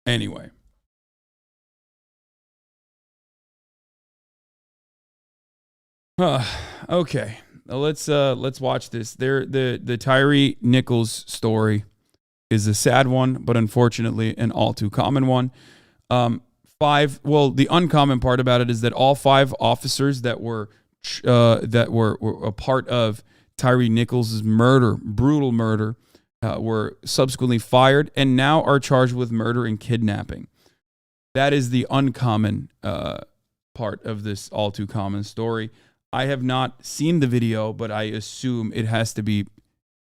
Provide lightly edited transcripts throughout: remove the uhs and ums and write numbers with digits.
Anyway. Okay. Let's watch this. The Tyre Nichols story is a sad one, but unfortunately an all too common one. The uncommon part about it is that all 5 officers that were a part of Tyre Nichols' brutal murder, were subsequently fired and now are charged with murder and kidnapping. That is the uncommon part of this all too common story. I have not seen the video, but I assume it has to be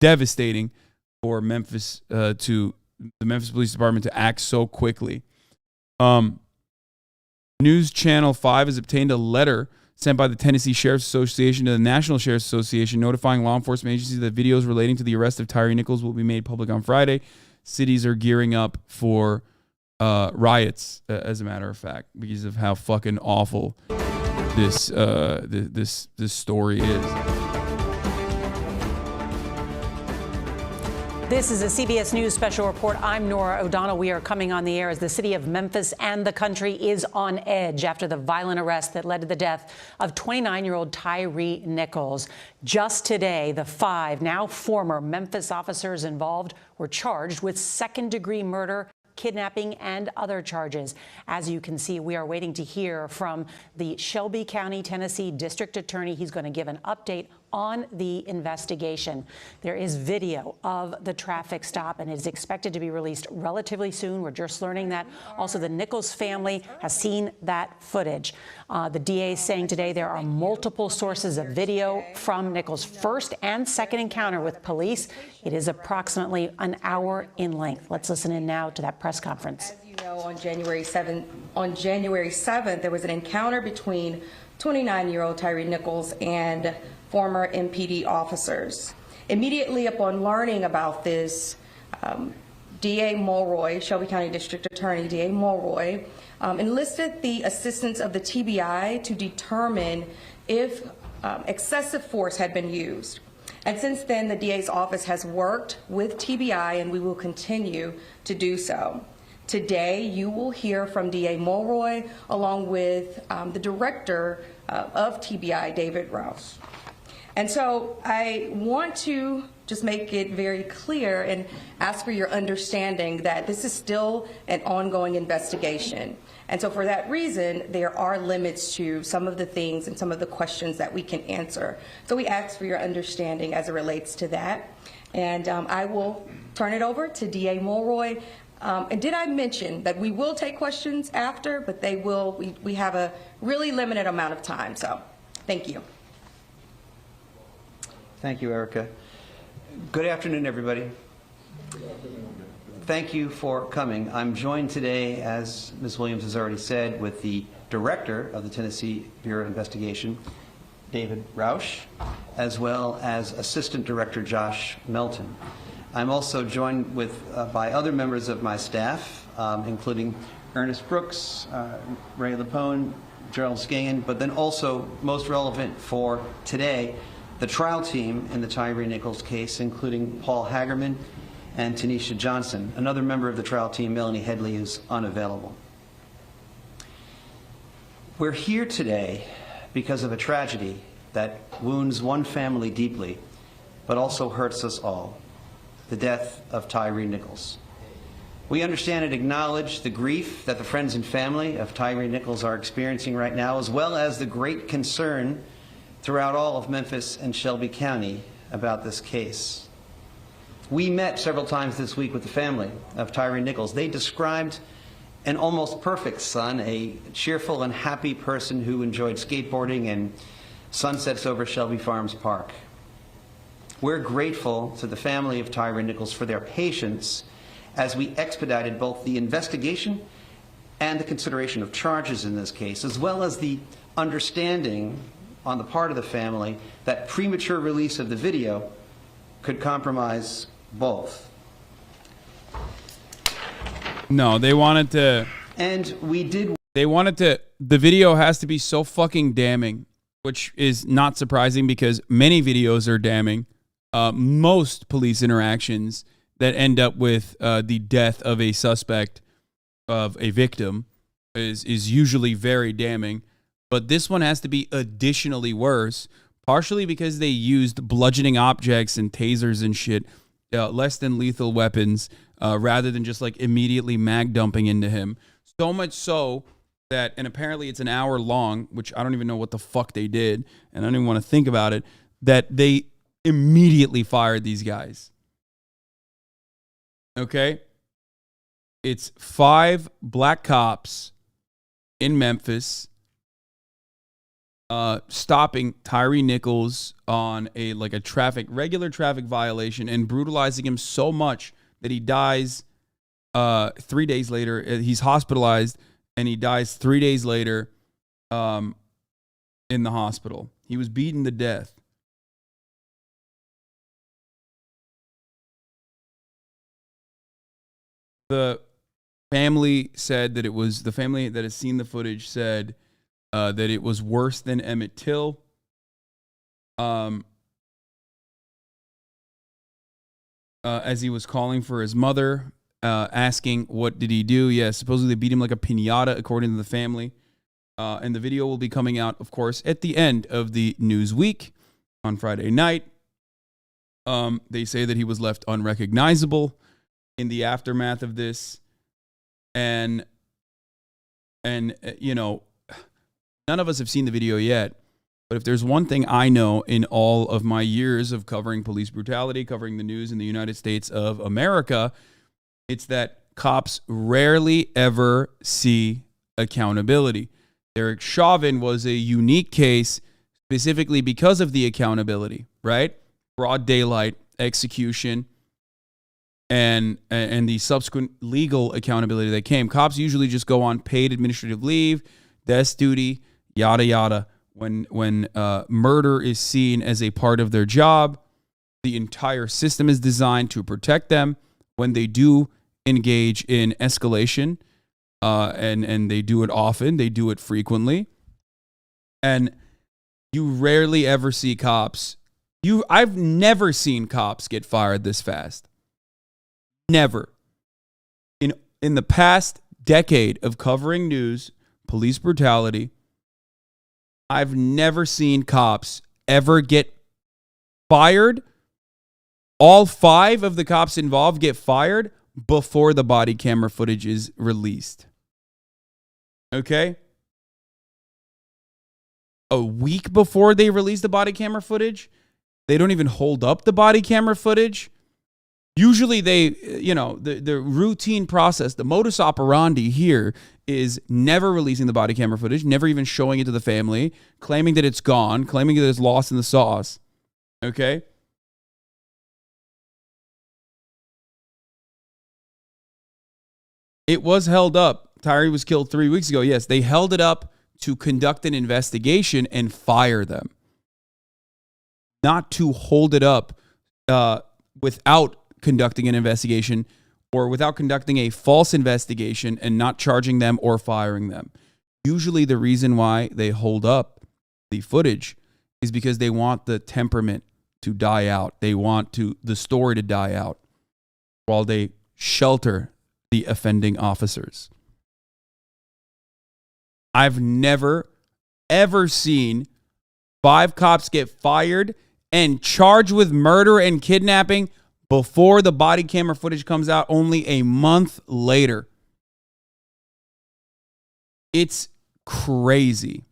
devastating for Memphis to the Memphis Police Department to act so quickly. News Channel 5 has obtained a letter sent by the Tennessee Sheriff's Association to the National Sheriff's Association notifying law enforcement agencies that videos relating to the arrest of Tyre Nichols will be made public on Friday. Cities are gearing up for riots, as a matter of fact, because of how fucking awful this story is. This is a CBS News special report. I'm Nora O'Donnell. We are coming on the air as the city of Memphis and the country is on edge after the violent arrest that led to the death of 29-year-old Tyre Nichols. Just today, the 5 now former Memphis officers involved were charged with second-degree murder, kidnapping, and other charges. As you can see, we are waiting to hear from the Shelby County, Tennessee District Attorney. He's going to give an update on the investigation. There is video of the traffic stop and it is expected to be released relatively soon. We're just learning that. Also, the Nichols family has seen that footage. The DA is saying today there are multiple sources of video from Nichols' first and second encounter with police. It is approximately an hour in length. Let's listen in now to that press conference. As you know, on January 7th, there was an encounter between 29-year-old Tyre Nichols and former MPD officers. Immediately upon learning about this, DA Mulroy, Shelby County District Attorney DA Mulroy, enlisted the assistance of the TBI to determine if excessive force had been used. And since then, the DA's office has worked with TBI, and we will continue to do so. Today, you will hear from DA Mulroy along with the director of TBI, David Rouse. And so I want to just make it very clear and ask for your understanding that this is still an ongoing investigation. And so for that reason, there are limits to some of the things and some of the questions that we can answer. So we ask for your understanding as it relates to that. And I will turn it over to DA Mulroy. And did I mention that we will take questions after, but we have a really limited amount of time. So thank you. Thank you, Erica. Good afternoon, everybody. Thank you for coming. I'm joined today, as Ms. Williams has already said, with the director of the Tennessee Bureau of Investigation, David Roush, as well as Assistant Director Josh Melton. I'm also joined by other members of my staff, including Ernest Brooks, Ray Lapone, Gerald Scahan, but then also, most relevant for today, the trial team in the Tyre Nichols case, including Paul Hagerman and Tanisha Johnson. Another member of the trial team, Melanie Headley, is unavailable. We're here today because of a tragedy that wounds one family deeply, but also hurts us all: the death of Tyre Nichols. We understand and acknowledge the grief that the friends and family of Tyre Nichols are experiencing right now, as well as the great concern throughout all of Memphis and Shelby County about this case. We met several times this week with the family of Tyre Nichols. They described an almost perfect son, a cheerful and happy person who enjoyed skateboarding and sunsets over Shelby Farms Park. We're grateful to the family of Tyre Nichols for their patience as we expedited both the investigation and the consideration of charges in this case, as well as the understanding on the part of the family that premature release of the video could compromise both. No, they wanted to. And we did. They wanted to. The video has to be so fucking damning, which is not surprising because many videos are damning. Most police interactions that end up with the death of a suspect of a victim is usually very damning, but this one has to be additionally worse, partially because they used bludgeoning objects and tasers and shit, less than lethal weapons, rather than just like immediately mag dumping into him. So much so that, and apparently it's an hour long, which I don't even know what the fuck they did, and I don't even want to think about it, that they immediately fired these guys. Okay? It's 5 black cops in Memphis stopping Tyre Nichols on a regular traffic violation and brutalizing him so much that he dies 3 days later. He's hospitalized and he dies 3 days later in the hospital. He was beaten to death. The family said that it was, the family that has seen the footage said that it was worse than Emmett Till. As he was calling for his mother, asking what did he do. Yeah, supposedly they beat him like a piñata, according to the family. And the video will be coming out, of course, at the end of the news week on Friday night. They say that he was left unrecognizable in the aftermath of this. And you know, none of us have seen the video yet, but if there's one thing I know in all of my years of covering police brutality, covering the news in the United States of America, it's that cops rarely ever see accountability. Derek Chauvin was a unique case specifically because of the accountability, right? Broad daylight execution and the subsequent legal accountability that came. Cops usually just go on paid administrative leave, desk duty, yada yada. When murder is seen as a part of their job, the entire system is designed to protect them. When they do engage in escalation, and they do it often, they do it frequently, and you rarely ever see cops. I've never seen cops get fired this fast. Never. In the past decade of covering news, police brutality, I've never seen cops ever get fired. All 5 of the cops involved get fired before the body camera footage is released. Okay? A week before they release the body camera footage, they don't even hold up the body camera footage. Usually they, you know, the routine process, the modus operandi here is never releasing the body camera footage, never even showing it to the family, claiming that it's gone, claiming that it's lost in the sauce. Okay? It was held up. Tyre was killed 3 weeks ago. Yes, they held it up to conduct an investigation and fire them. Not to hold it up without conducting an investigation or without conducting a false investigation and not charging them or firing them. Usually the reason why they hold up the footage is because they want the temperament to die out. They want the story to die out while they shelter the offending officers. I've never, ever seen 5 cops get fired and charged with murder and kidnapping before the body camera footage comes out only a month later. It's crazy.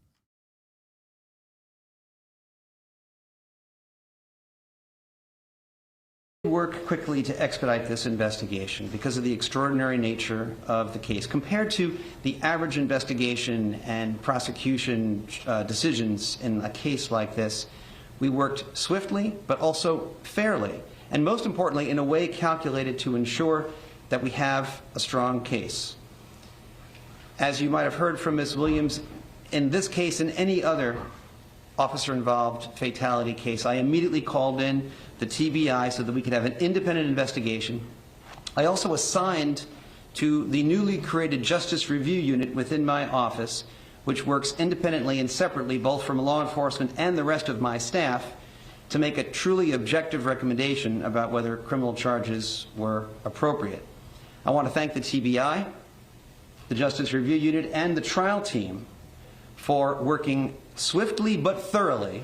Work quickly to expedite this investigation because of the extraordinary nature of the case. Compared to the average investigation and prosecution decisions in a case like this, we worked swiftly but also fairly, and most importantly, in a way calculated to ensure that we have a strong case. As you might have heard from Ms. Williams, in this case and any other officer-involved fatality case, I immediately called in the TBI so that we could have an independent investigation. I also assigned to the newly created Justice Review Unit within my office, which works independently and separately both from law enforcement and the rest of my staff, to make a truly objective recommendation about whether criminal charges were appropriate. I want to thank the TBI the Justice Review Unit, and the trial team for working swiftly but thoroughly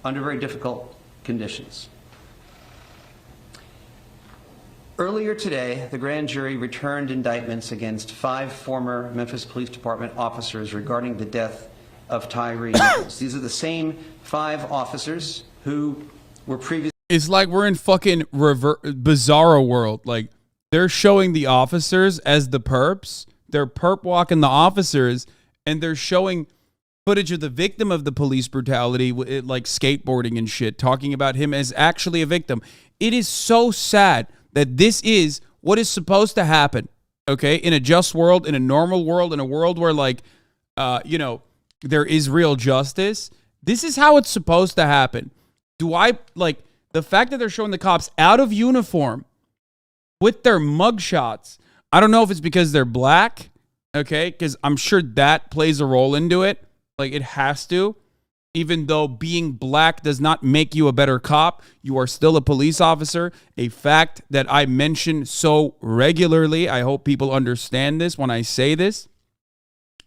under very difficult conditions. Earlier today, the grand jury returned indictments against 5 former Memphis Police Department officers regarding the death of Tyre Nichols. These are the same 5 officers who were previously... It's like we're in fucking bizarro world. Like, they're showing the officers as the perps. They're perp walking the officers, and they're showing footage of the victim of the police brutality, like skateboarding and shit, talking about him as actually a victim. It is so sad that this is what is supposed to happen, okay? In a just world, in a normal world, in a world where, like, there is real justice. This is how it's supposed to happen. The fact that they're showing the cops out of uniform with their mugshots, I don't know if it's because they're black, okay? Because I'm sure that plays a role into it. Like, it has to. Even though being black does not make you a better cop, you are still a police officer. A fact that I mention so regularly. I hope people understand this when I say this.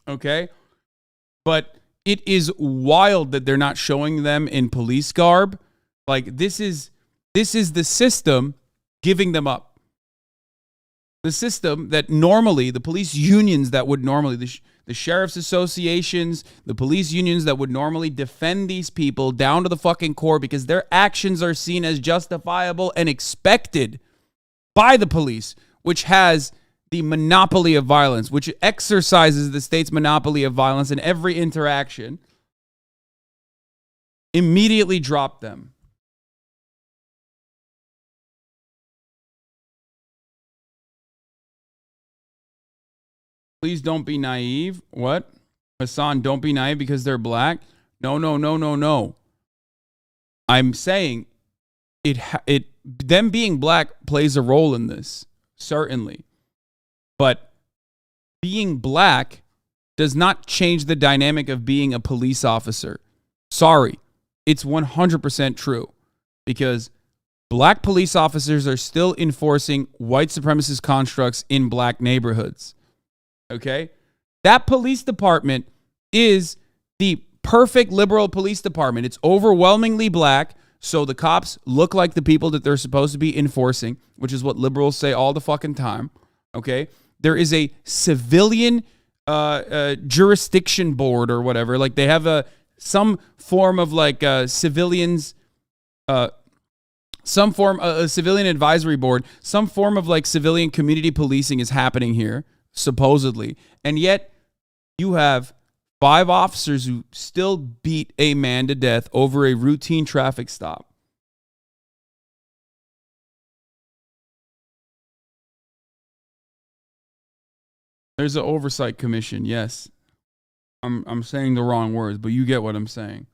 Okay? But it is wild that they're not showing them in police garb. Like, this is the system giving them up. The system that normally, the police unions that would normally, the sheriff's associations, the police unions that would normally defend these people down to the fucking core because their actions are seen as justifiable and expected by the police, which has the monopoly of violence, which exercises the state's monopoly of violence in every interaction, immediately drop them. Please don't be naive. What? Hasan, don't be naive because they're black? No. I'm saying them being black plays a role in this, certainly. But being black does not change the dynamic of being a police officer. Sorry. It's 100% true. Because black police officers are still enforcing white supremacist constructs in black neighborhoods. Okay? That police department is the perfect liberal police department. It's overwhelmingly black, so the cops look like the people that they're supposed to be enforcing, which is what liberals say all the fucking time. Okay? There is a civilian jurisdiction board or whatever. Like, they have some form of like civilians, a civilian advisory board, some form of like civilian community policing is happening here, supposedly. And yet you have 5 officers who still beat a man to death over a routine traffic stop. There's an oversight commission, yes. I'm saying the wrong words, but you get what I'm saying.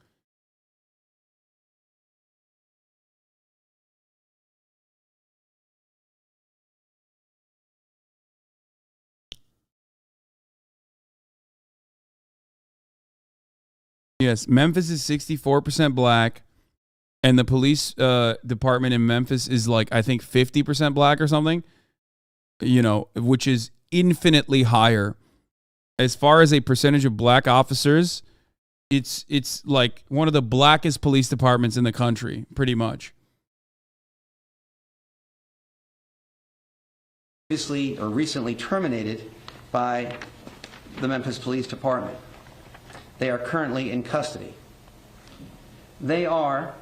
Yes, Memphis is 64% black, and the police department in Memphis is like, I think 50% black or something, which is infinitely higher. As far as a percentage of black officers, it's like one of the blackest police departments in the country, pretty much. Recently terminated by the Memphis Police Department. They are currently in custody. They are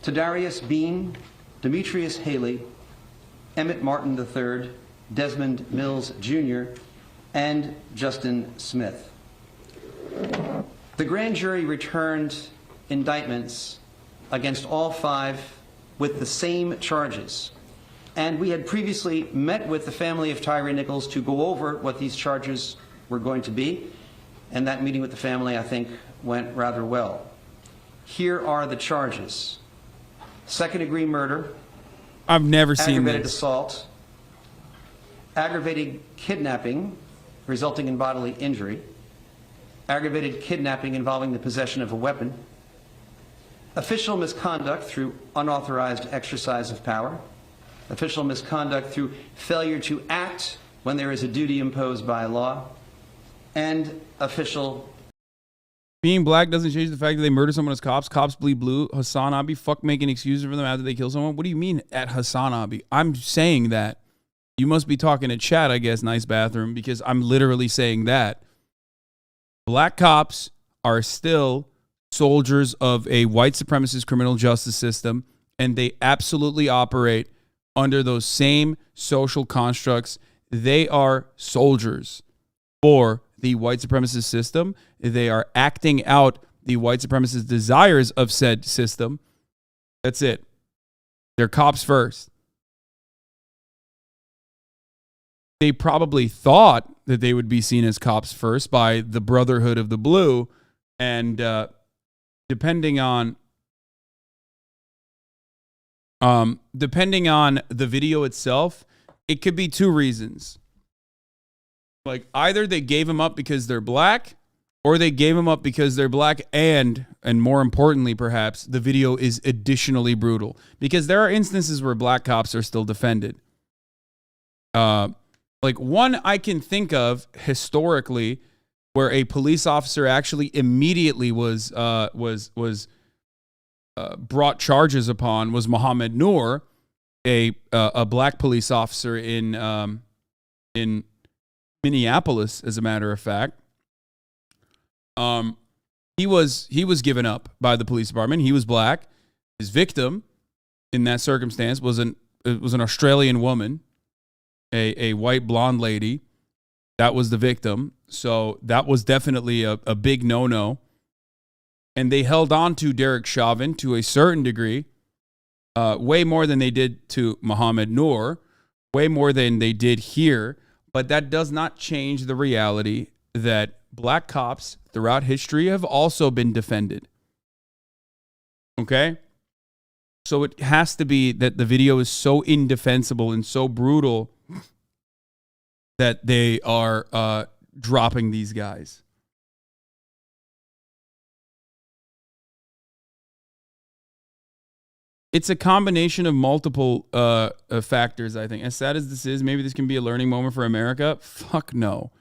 Tadarius Bean, Demetrius Haley, Emmett Martin III, Desmond Mills Jr., and Justin Smith. The grand jury returned indictments against all 5 with the same charges. And we had previously met with the family of Tyre Nichols to go over what these charges were going to be. And that meeting with the family, I think, went rather well. Here are the charges. Second-degree murder. I've never seen aggravated this. Assault. Aggravated kidnapping resulting in bodily injury. Aggravated kidnapping involving the possession of a weapon. Official misconduct through unauthorized exercise of power. official misconduct through failure to act when there is a duty imposed by law, and official. Being black doesn't change the fact that they murder someone as cops. Cops bleed blue. HasanAbi, fuck making excuses for them after they kill someone. What do you mean at HasanAbi? I'm saying that. You must be talking to chat, I guess, nice bathroom, because I'm literally saying that. Black cops are still soldiers of a white supremacist criminal justice system, and they absolutely operate under those same social constructs. They are soldiers for the white supremacist system. They are acting out the white supremacist desires of said system. That's it. They're cops first. They probably thought that they would be seen as cops first by the Brotherhood of the Blue, and depending on the video itself, it could be two reasons. Like, either they gave him up because they're black, or they gave him up because they're black, and more importantly, perhaps, the video is additionally brutal. Because there are instances where black cops are still defended. Like one I can think of historically, where a police officer actually immediately was brought charges upon, was Muhammad Noor, a black police officer in Minneapolis, as a matter of fact. He was given up by the police department. He was black. His victim in that circumstance was an Australian woman, a white blonde lady. That was the victim. So that was definitely a big no-no. And they held on to Derek Chauvin to a certain degree, way more than they did to Muhammad Noor, way more than they did here. But that does not change the reality that black cops throughout history have also been defended. Okay? So it has to be that the video is so indefensible and so brutal that they are dropping these guys. It's a combination of multiple factors, I think. As sad as this is, maybe this can be a learning moment for America. Fuck no.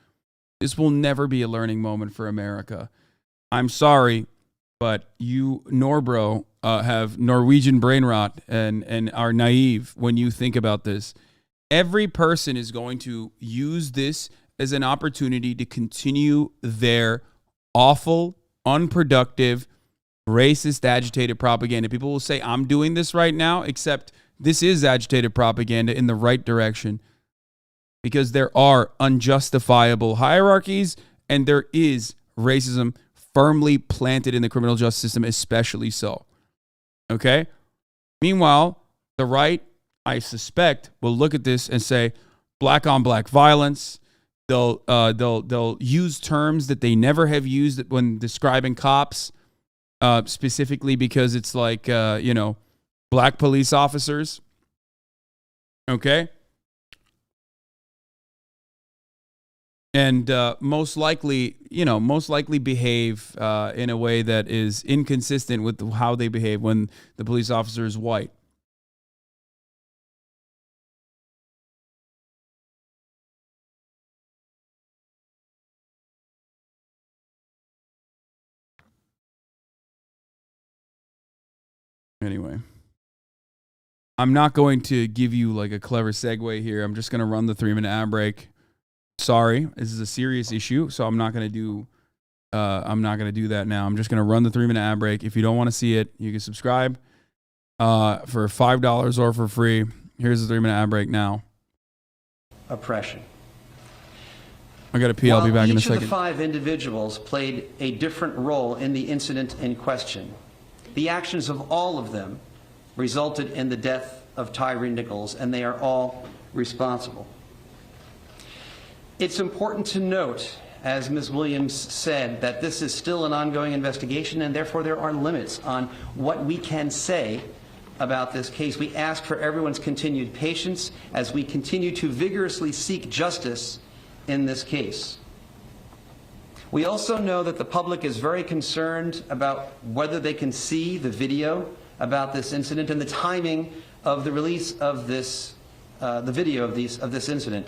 This will never be a learning moment for America. I'm sorry, but you, Norbro, have Norwegian brain rot and are naive when you think about this. Every person is going to use this as an opportunity to continue their awful, unproductive, racist, agitated propaganda. People will say, I'm doing this right now, except this is agitated propaganda in the right direction, because there are unjustifiable hierarchies and there is racism firmly planted in the criminal justice system, especially so. Okay? Meanwhile, the right, I suspect, will look at this and say, black on black violence. They'll use terms that they never have used when describing cops, specifically because it's like, black police officers. Okay? And most likely behave in a way that is inconsistent with how they behave when the police officer is white. Anyway, I'm not going to give you like a clever segue here. I'm just going to run the 3-minute ad break. Sorry, this is a serious issue, so I'm not going to do that now. I'm just going to run the 3-minute ad break. If you don't want to see it, you can subscribe for $5 or for free. Here's the 3-minute ad break now. Oppression. I got to pee. I'll be back in a second. Each of the 5 individuals played a different role in the incident in question. The actions of all of them resulted in the death of Tyre Nichols, and they are all responsible. It's important to note, as Ms. Williams said, that this is still an ongoing investigation, and therefore there are limits on what we can say about this case. We ask for everyone's continued patience as we continue to vigorously seek justice in this case. We also know that the public is very concerned about whether they can see the video about this incident and the timing of the release of this the video of this incident.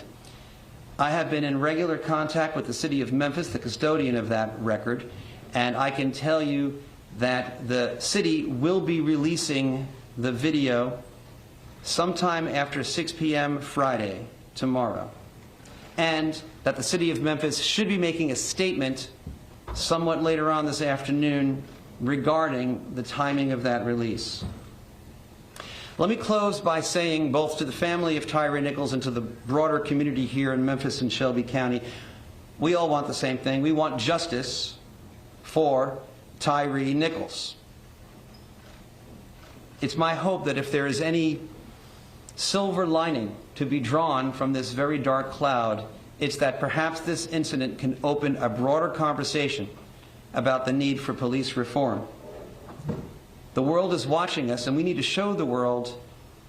I have been in regular contact with the city of Memphis, the custodian of that record, and I can tell you that the city will be releasing the video sometime after 6 p.m. Friday, tomorrow, and that the city of Memphis should be making a statement somewhat later on this afternoon regarding the timing of that release. Let me close by saying, both to the family of Tyre Nichols and to the broader community here in Memphis and Shelby County, we all want the same thing. We want justice for Tyre Nichols. It's my hope that if there is any silver lining to be drawn from this very dark cloud, it's that perhaps this incident can open a broader conversation about the need for police reform. The world is watching us, and we need to show the world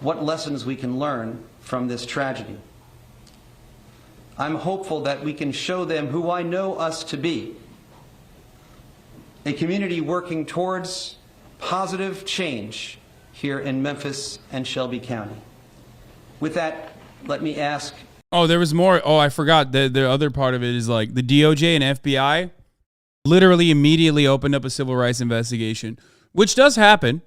what lessons we can learn from this tragedy. I'm hopeful that we can show them who I know us to be, a community working towards positive change here in Memphis and Shelby County. With that, let me ask. Oh, there was more. Oh, I forgot. The other part of it is like the DOJ and FBI literally immediately opened up a civil rights investigation, which does happen.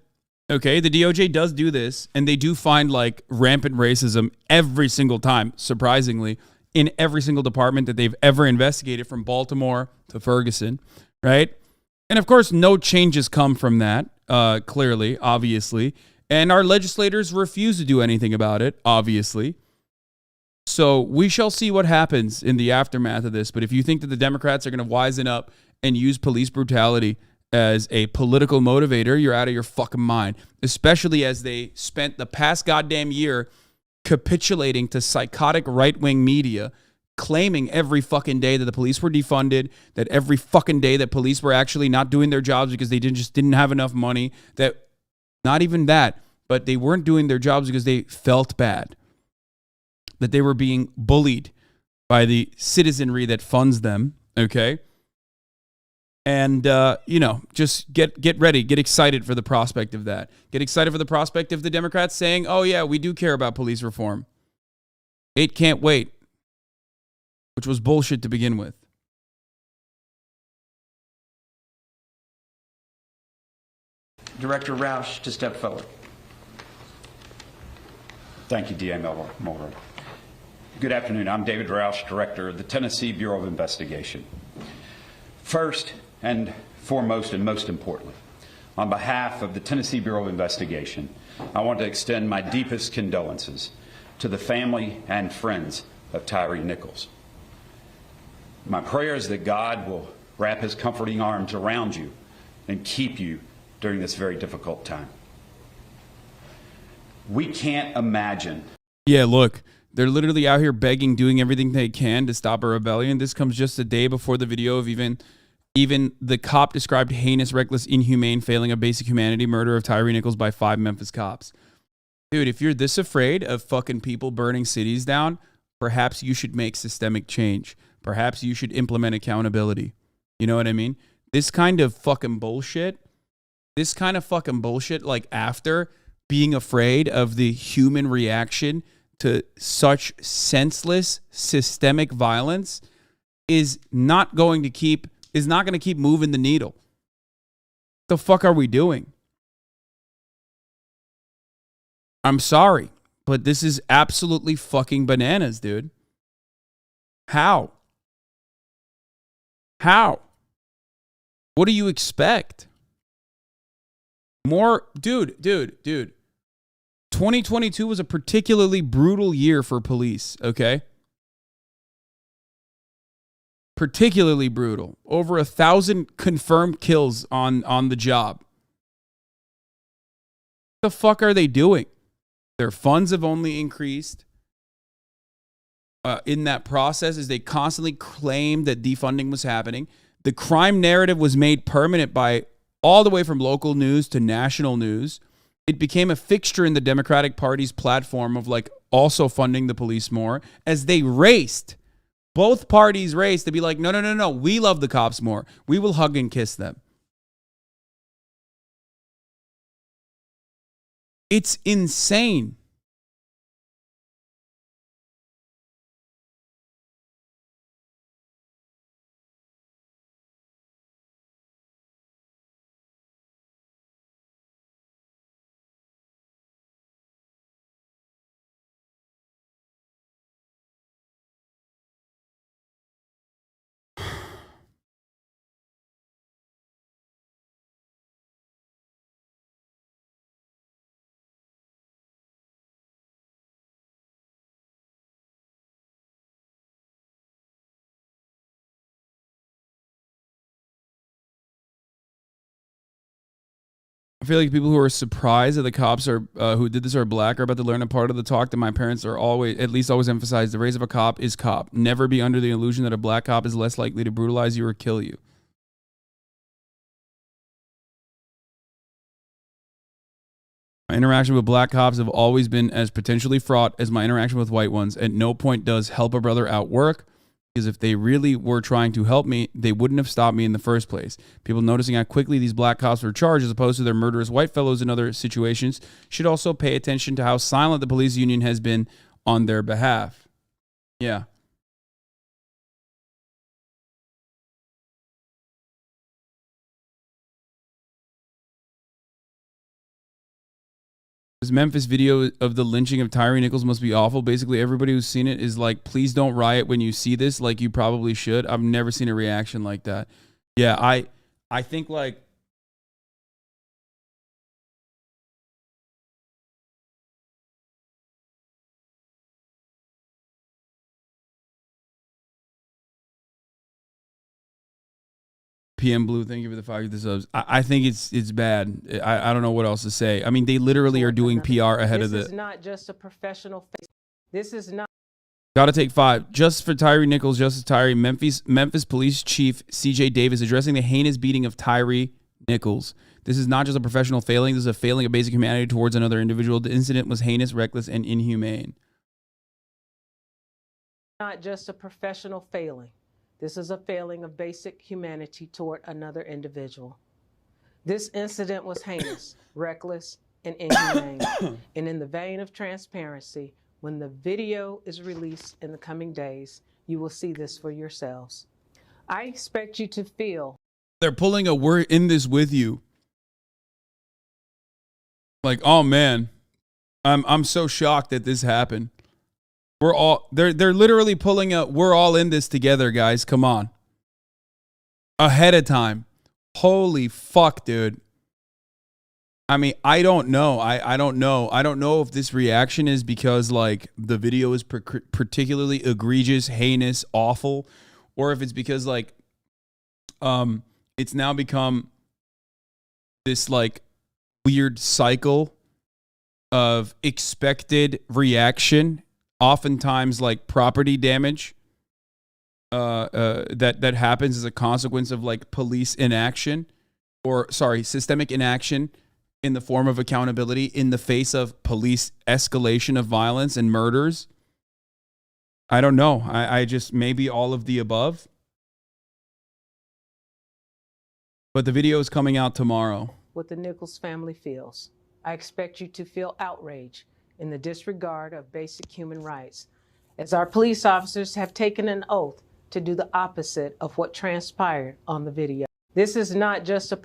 Okay, the DOJ does do this, and they do find like rampant racism every single time, surprisingly, in every single department that they've ever investigated, from Baltimore to Ferguson, right? And of course, no changes come from that, clearly, obviously. And our legislators refuse to do anything about it, obviously. So we shall see what happens in the aftermath of this. But if you think that the Democrats are going to wisen up and use police brutality as a political motivator, you're out of your fucking mind. Especially as they spent the past goddamn year capitulating to psychotic right-wing media, claiming every fucking day that the police were defunded, that every fucking day that police were actually not doing their jobs because they just didn't have enough money, that not even that, but they weren't doing their jobs because they felt bad, that they were being bullied by the citizenry that funds them, okay? And, just get ready, get excited for the prospect of that. Get excited for the prospect of the Democrats saying, oh yeah, we do care about police reform. It can't wait, which was bullshit to begin with. Director Roush to step forward. Thank you, D.A. Mulder. Good afternoon. I'm David Roush, Director of the Tennessee Bureau of Investigation. First and foremost, and most importantly, on behalf of the Tennessee Bureau of Investigation, I want to extend my deepest condolences to the family and friends of Tyre Nichols. My prayer is that God will wrap his comforting arms around you and keep you during this very difficult time. We can't imagine. Yeah, look, they're literally out here begging, doing everything they can to stop a rebellion. This comes just a day before the video of even the cop described heinous, reckless, inhumane, failing of basic humanity murder of Tyre Nichols by 5 Memphis cops. Dude, if you're this afraid of fucking people burning cities down, perhaps you should make systemic change. Perhaps you should implement accountability. You know what I mean? This kind of fucking bullshit, like after being afraid of the human reaction to such senseless systemic violence is not going to keep moving the needle. What the fuck are we doing? I'm sorry, but this is absolutely fucking bananas, dude. How? What do you expect? More, dude. 2022 was a particularly brutal year for police, okay? Particularly brutal. Over 1,000 confirmed kills on the job. What the fuck are they doing? Their funds have only increased. In that process, as they constantly claimed that defunding was happening. The crime narrative was made permanent by all the way from local news to national news. It became a fixture in the Democratic Party's platform of like also funding the police more, as they raced. Both parties raced to be like, no, we love the cops more. We will hug and kiss them. It's insane. I feel like people who are surprised that the cops are who did this are black are about to learn a part of the talk that my parents are always emphasize. The race of a cop is cop. Never be under the illusion that a black cop is less likely to brutalize you or kill you. My interaction with black cops have always been as potentially fraught as my interaction with white ones. At no point does help a brother outwork, because if they really were trying to help me, they wouldn't have stopped me in the first place. People noticing how quickly these black cops were charged as opposed to their murderous white fellows in other situations should also pay attention to how silent the police union has been on their behalf. Yeah. This Memphis video of the lynching of Tyre Nichols must be awful. Basically, everybody who's seen it is like, please don't riot when you see this, like you probably should. I've never seen a reaction like that. Yeah, I think like PM Blue, thank you for the 5 subs. I think it's bad. I don't know what else to say. I mean, they literally are doing PR ahead of the. This is not just a professional face. This is not. Gotta take 5. Just for Tyre Nichols, Justice Tyre, Memphis Police Chief CJ Davis addressing the heinous beating of Tyre Nichols. This is not just a professional failing. This is a failing of basic humanity towards another individual. The incident was heinous, reckless, and inhumane. Not just a professional failing. This is a failing of basic humanity toward another individual. This incident was heinous, reckless, and inhumane. And in the vein of transparency, when the video is released in the coming days, you will see this for yourselves. I expect you to feel. They're pulling a "we're in this with you." Like, oh man, I'm so shocked that this happened. They're literally pulling a "we're all in this together, guys. Come on." Ahead of time. Holy fuck, dude. I mean, I don't know. I don't know. I don't know if this reaction is because like the video is particularly egregious, heinous, awful, or if it's because like it's now become this like weird cycle of expected reaction, oftentimes like property damage that happens as a consequence of like police inaction, or systemic inaction in the form of accountability in the face of police escalation of violence and murders. I don't know. I just, maybe all of the above. But the video is coming out tomorrow. What the Nichols family feels. I expect you to feel outrage in the disregard of basic human rights, as our police officers have taken an oath to do the opposite of what transpired on the video. This is not just a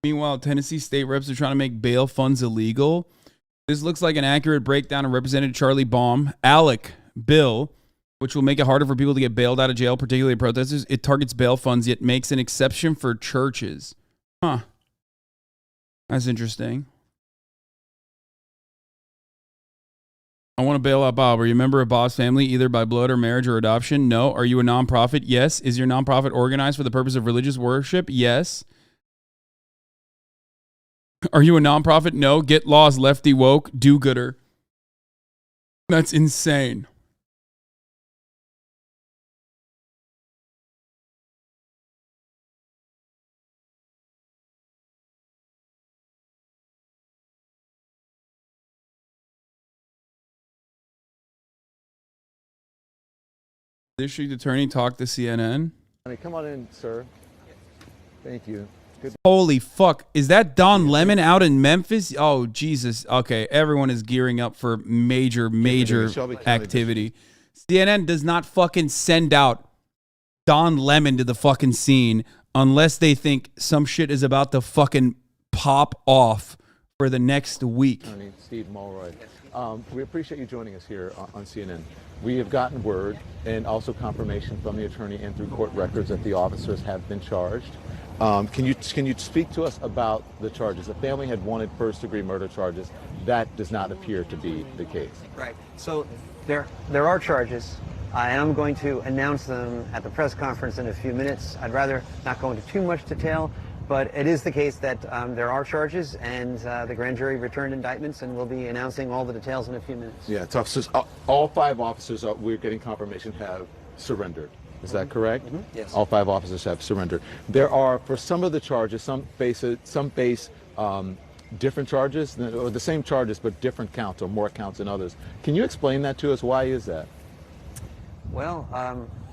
Meanwhile, Tennessee state reps are trying to make bail funds illegal. This looks like an accurate breakdown of Representative Charlie Baum, ALEC bill, which will make it harder for people to get bailed out of jail, particularly protesters. It targets bail funds, yet makes an exception for churches. Huh. That's interesting. I want to bail out Bob. Are you a member of Bob's family, either by blood or marriage or adoption? No. Are you a nonprofit? Yes. Is your nonprofit organized for the purpose of religious worship? Yes. Are you a nonprofit? No. Get lost, lefty woke, do-gooder. That's insane. District attorney talked to CNN. Come on in, sir. Thank you. Good. Holy fuck. Is that Don Lemon out in Memphis? Oh, Jesus. Okay, everyone is gearing up for major activity. CNN does not fucking send out Don Lemon to the fucking scene unless they think some shit is about to fucking pop off for the next week. Attorney Steve Mulroy. We appreciate you joining us here on CNN. We have gotten word and also confirmation from the attorney and through court records that the officers have been charged. Can you speak to us about the charges? The family had wanted first-degree murder charges. That does not appear to be the case. Right. So there are charges, and I'm going to announce them at the press conference in a few minutes. I'd rather not go into too much detail, but it is the case that there are charges, and the grand jury returned indictments, and we'll be announcing all the details in a few minutes. Yeah, it's officers. All 5 officers, we're getting confirmation, have surrendered. Is that correct? Mm-hmm. Yes. All 5 officers have surrendered. There are, for some of the charges, some face different charges, or the same charges but different counts or more counts than others. Can you explain that to us? Why is that? Well,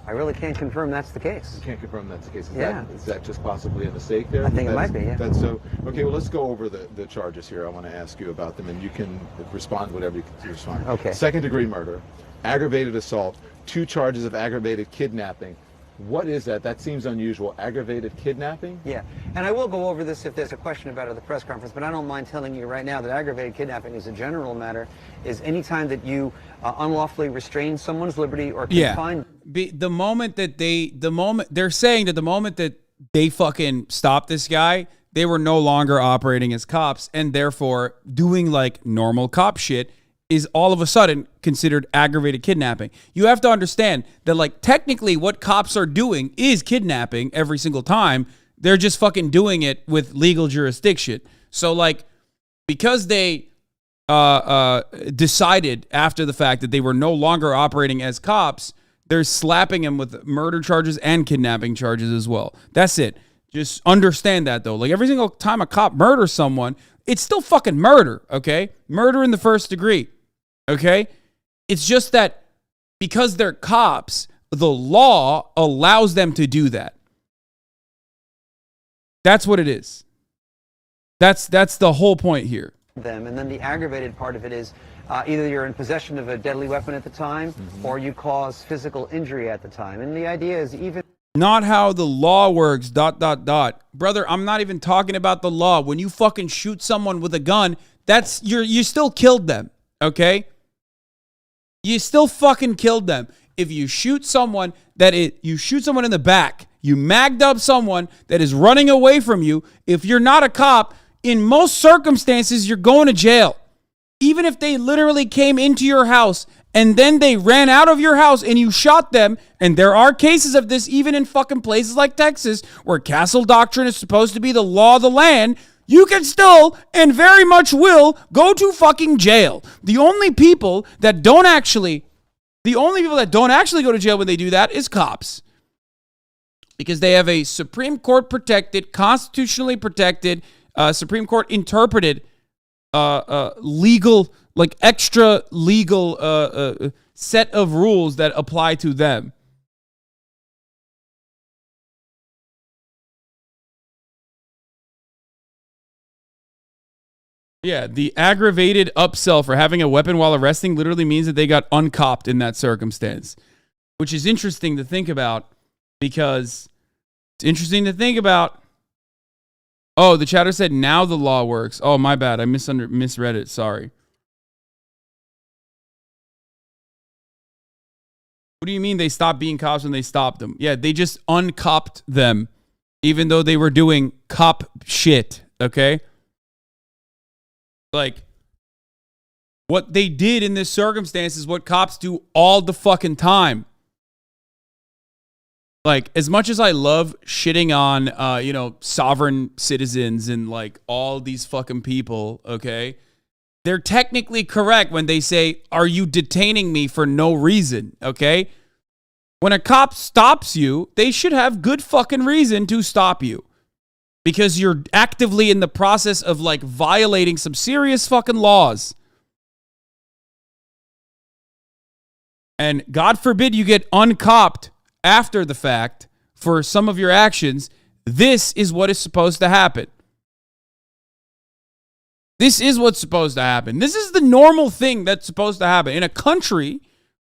I really can't confirm that's the case. You can't confirm that's the case. Yeah. Is that just possibly a mistake there? I think it might be, yeah. That's so. Okay, well, let's go over the charges here. I want to ask you about them, and you can respond to whatever you can respond. Okay. Second-degree murder, aggravated assault, 2 charges of aggravated kidnapping. What is that? That seems unusual. Aggravated kidnapping? Yeah, and I will go over this if there's a question about it at the press conference, but I don't mind telling you right now that aggravated kidnapping as a general matter is any time that you unlawfully restrain someone's liberty or confine. Yeah. The moment they're saying that the moment that they fucking stopped this guy, they were no longer operating as cops, and therefore doing like normal cop shit is all of a sudden considered aggravated kidnapping. You have to understand that, like, technically what cops are doing is kidnapping every single time. They're just fucking doing it with legal jurisdiction. So, like, because they decided after the fact that they were no longer operating as cops, they're slapping him with murder charges and kidnapping charges as well. That's it. Just understand that, though. Like, every single time a cop murders someone, it's still fucking murder, okay? Murder in the first degree, okay? It's just that because they're cops, the law allows them to do that. That's what it is. That's the whole point here. Them, and then the aggravated part of it is either you're in possession of a deadly weapon at the time, or you cause physical injury at the time. And the idea is even... Not how the law works, ... Brother, I'm not even talking about the law. When you fucking shoot someone with a gun, that's you still killed them, okay? You still fucking killed them. If you shoot someone you shoot someone in the back, you magged up someone that is running away from you, if you're not a cop, in most circumstances, you're going to jail. Even if they literally came into your house and then they ran out of your house and you shot them, and there are cases of this even in fucking places like Texas where castle doctrine is supposed to be the law of the land, you can still and very much will go to fucking jail. The only people that don't actually go to jail when they do that is cops. Because they have a Supreme Court protected, constitutionally protected, Supreme Court interpreted legal, like extra legal set of rules that apply to them. Yeah, the aggravated upsell for having a weapon while arresting literally means that they got uncopped in that circumstance, which is interesting to think about because it's interesting to think about. Oh, the chatter said now the law works. Oh, my bad. I misread it. Sorry. What do you mean they stopped being cops when they stopped them? Yeah, they just uncopped them, even though they were doing cop shit, okay? Like, what they did in this circumstance is what cops do all the fucking time. Like, as much as I love shitting on, sovereign citizens and, like, all these fucking people, okay? They're technically correct when they say, are you detaining me for no reason, okay? When a cop stops you, they should have good fucking reason to stop you. Because you're actively in the process of, like, violating some serious fucking laws. And God forbid you get uncopped after the fact for some of your actions. This is what is supposed to happen. This is what's supposed to happen. This is the normal thing that's supposed to happen. In a country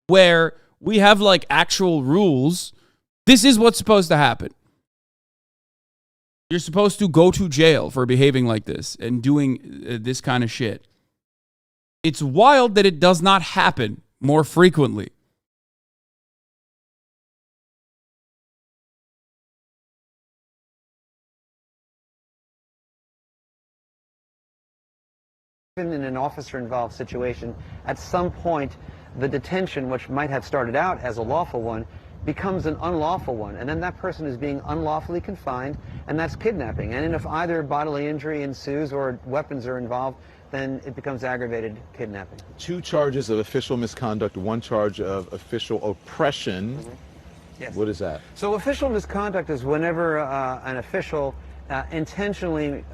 where we have, like, actual rules, this is what's supposed to happen. You're supposed to go to jail for behaving like this and doing this kind of shit. It's wild that it does not happen more frequently. Even in an officer-involved situation, at some point, the detention, which might have started out as a lawful one, becomes an unlawful one, and then that person is being unlawfully confined, and that's kidnapping. And if either bodily injury ensues or weapons are involved, then it becomes aggravated kidnapping. 2 charges of official misconduct, 1 charge of official oppression. Yes. What is that? So official misconduct is whenever an official intentionally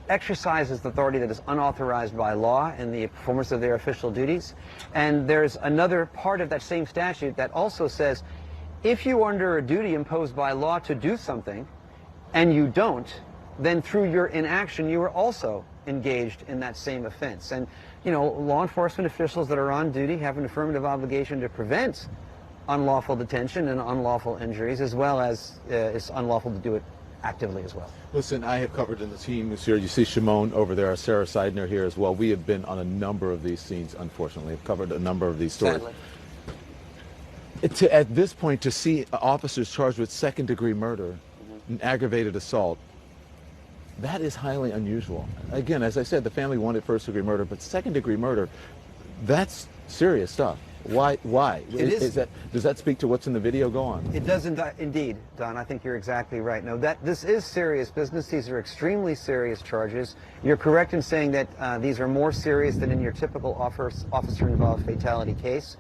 exercises the authority that is unauthorized by law in the performance of their official duties. And there's another part of that same statute that also says if you are under a duty imposed by law to do something and you don't, then through your inaction you are also engaged in that same offense. And you know, law enforcement officials that are on duty have an affirmative obligation to prevent unlawful detention and unlawful injuries, as well as it's unlawful to do it actively as well. Listen, I have covered in the team this year. You see Shimon over there, Sarah Seidner here as well. We have been on a number of these scenes, unfortunately. I've covered a number of these stories. Sadly. At this point, to see officers charged with second-degree murder and aggravated assault, that is highly unusual. Again, as I said, the family wanted first-degree murder, but second-degree murder, that's serious stuff. Why? Does that speak to what's in the video? Go on. It does indeed, Don. I think you're exactly right. No, this is serious business. These are extremely serious charges. You're correct in saying that these are more serious than in your typical officer-involved fatality case.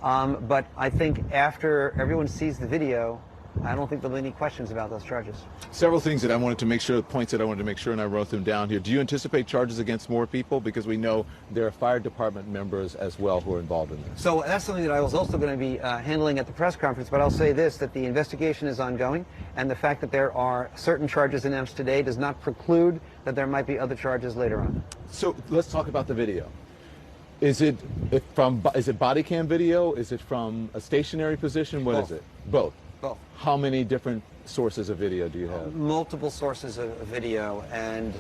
But I think after everyone sees the video, I don't think there'll be any questions about those charges. Several things that I wanted to make sure, points that I wanted to make sure, and I wrote them down here. Do you anticipate charges against more people? Because we know there are fire department members as well who are involved in this. So that's something that I was also going to be handling at the press conference, but I'll say this, that the investigation is ongoing, and the fact that there are certain charges announced today does not preclude that there might be other charges later on. So let's talk about the video. Is it body cam video? Is it from a stationary position? What is it? Both. Both. How many different sources of video do you have? Multiple sources of video, and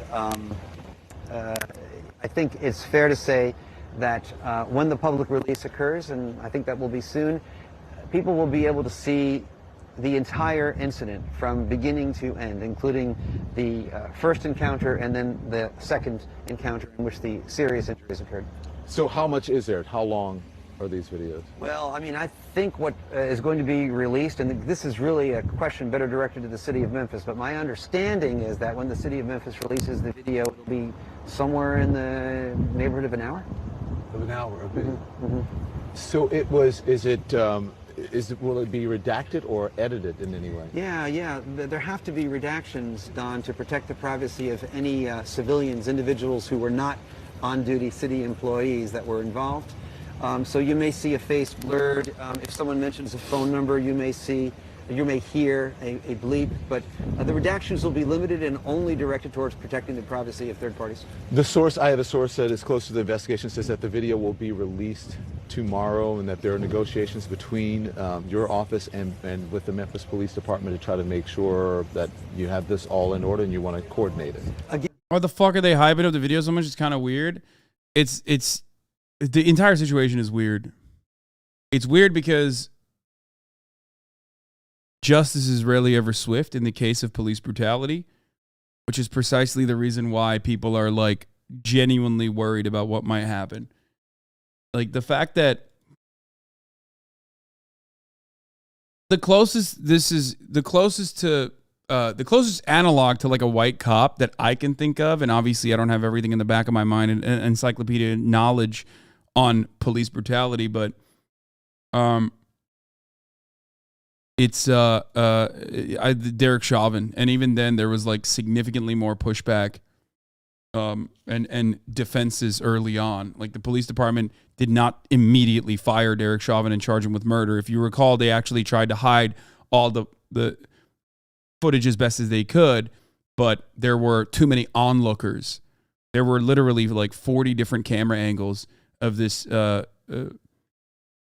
I think it's fair to say that when the public release occurs, and I think that will be soon, people will be able to see the entire incident from beginning to end, including the first encounter and then the second encounter in which the serious injuries occurred. So how much is there? How long are these videos? Well, I mean, I think what is going to be released, and this is really a question better directed to the city of Memphis, but my understanding is that when the city of Memphis releases the video, it'll be somewhere in the neighborhood of an hour. Of an hour of video. So it was, will it be redacted or edited in any way? Yeah. There have to be redactions, Don, to protect the privacy of any civilians, individuals who were not on-duty city employees that were involved. So you may see a face blurred. If someone mentions a phone number, you may hear a bleep, but the redactions will be limited and only directed towards protecting the privacy of third parties. I have a source that is close to the investigation, says that the video will be released tomorrow and that there are negotiations between your office and with the Memphis Police Department to try to make sure that you have this all in order and you want to coordinate it. Again, Why the fuck are they hyping up the video so much? It's kind of weird. The entire situation is weird. It's weird because justice is rarely ever swift in the case of police brutality, which is precisely the reason why people are like genuinely worried about what might happen. Like the fact that the closest analog to like a white cop that I can think of, and obviously I don't have everything in the back of my mind and encyclopedia knowledge on police brutality, but it's Derek Chauvin, and even then there was like significantly more pushback and defenses early on. Like the police department did not immediately fire Derek Chauvin and charge him with murder. If you recall, they actually tried to hide all the footage as best as they could, but there were too many onlookers. There were literally like 40 different camera angles of this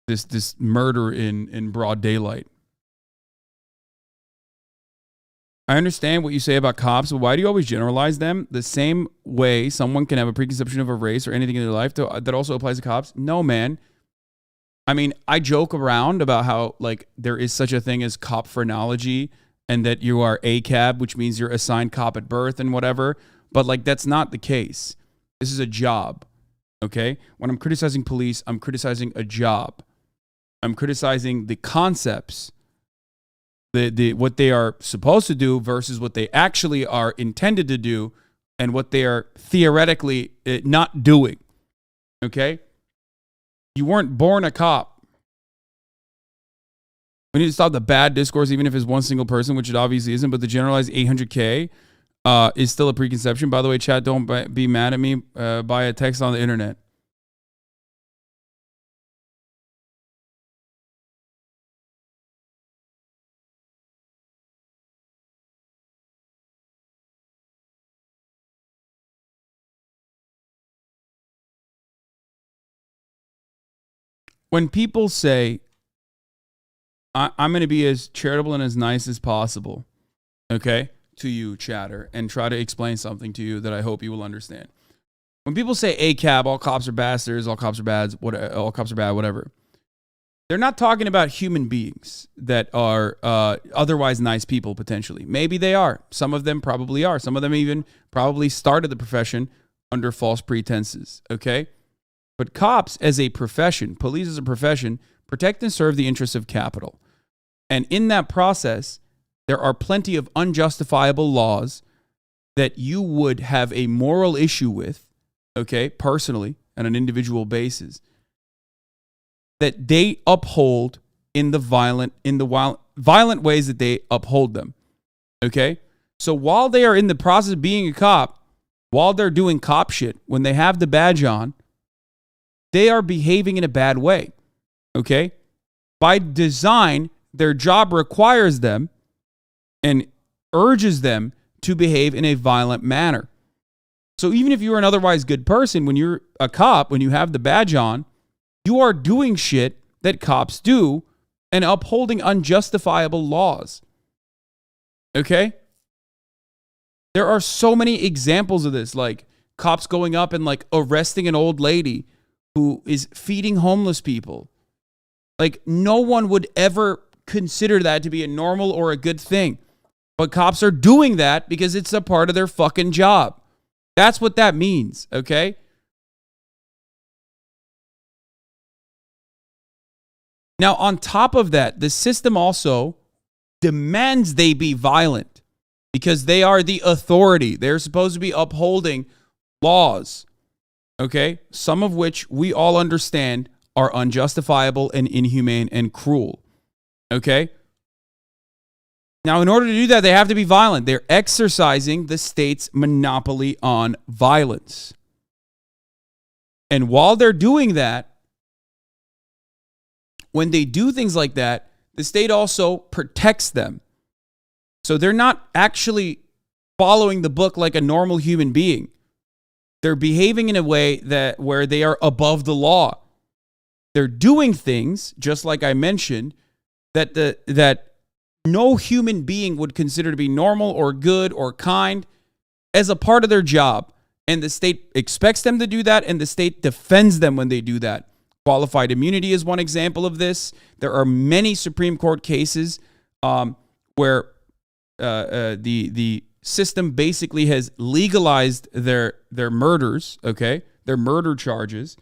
this murder in broad daylight. I understand what you say about cops, but why do you always generalize them? The same way someone can have a preconception of a race or anything in their life that also applies to cops? No, man. I mean, I joke around about how like there is such a thing as cop phrenology and that you are ACAB, which means you're assigned cop at birth and whatever. But like that's not the case. This is a job. Okay? When I'm criticizing police, I'm criticizing a job. I'm criticizing the concepts, the what they are supposed to do versus what they actually are intended to do and what they are theoretically not doing. Okay? You weren't born a cop. We need to stop the bad discourse, even if it's one single person, which it obviously isn't, but the generalized 800K is still a preconception. By the way, chat, don't be mad at me by a text on the internet. When people say, I'm going to be as charitable and as nice as possible, okay, to you, chatter, and try to explain something to you that I hope you will understand. When people say ACAB, all cops are bastards, all cops are bad, all cops are bad, whatever, they're not talking about human beings that are otherwise nice people, potentially. Maybe they are. Some of them probably are. Some of them even probably started the profession under false pretenses, okay? But cops as a profession, police as a profession, protect and serve the interests of capital. And in that process, there are plenty of unjustifiable laws that you would have a moral issue with, okay, personally, on an individual basis, that they uphold in the violent ways that they uphold them, okay? So while they are in the process of being a cop, while they're doing cop shit, when they have the badge on, they are behaving in a bad way, okay? By design, their job requires them and urges them to behave in a violent manner. So even if you're an otherwise good person, when you're a cop, when you have the badge on, you are doing shit that cops do and upholding unjustifiable laws, okay? There are so many examples of this, like cops going up and like arresting an old lady who is feeding homeless people. Like, no one would ever consider that to be a normal or a good thing. But cops are doing that because it's a part of their fucking job. That's what that means, okay? Now, on top of that, the system also demands they be violent because they are the authority. They're supposed to be upholding laws. Okay, some of which we all understand are unjustifiable and inhumane and cruel. Okay? Now, in order to do that, they have to be violent. They're exercising the state's monopoly on violence. And while they're doing that, when they do things like that, the state also protects them. So they're not actually following the book like a normal human being. They're behaving in a way where they are above the law. They're doing things, just like I mentioned, that no human being would consider to be normal or good or kind as a part of their job. And the state expects them to do that, and the state defends them when they do that. Qualified immunity is one example of this. There are many Supreme Court cases where the system basically has legalized their murders, okay, their murder charges,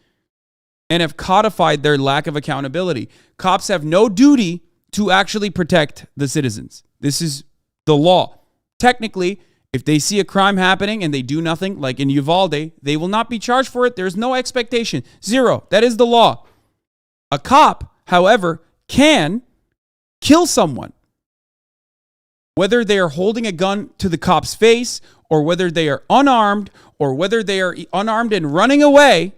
and have codified their lack of accountability. Cops have no duty to actually protect the citizens. This is the law. Technically, if they see a crime happening and they do nothing, like in Uvalde, they will not be charged for it. There's no expectation. Zero. That is the law. A cop, however, can kill someone. Whether they are holding a gun to the cop's face, or whether they are unarmed, or whether they are unarmed and running away,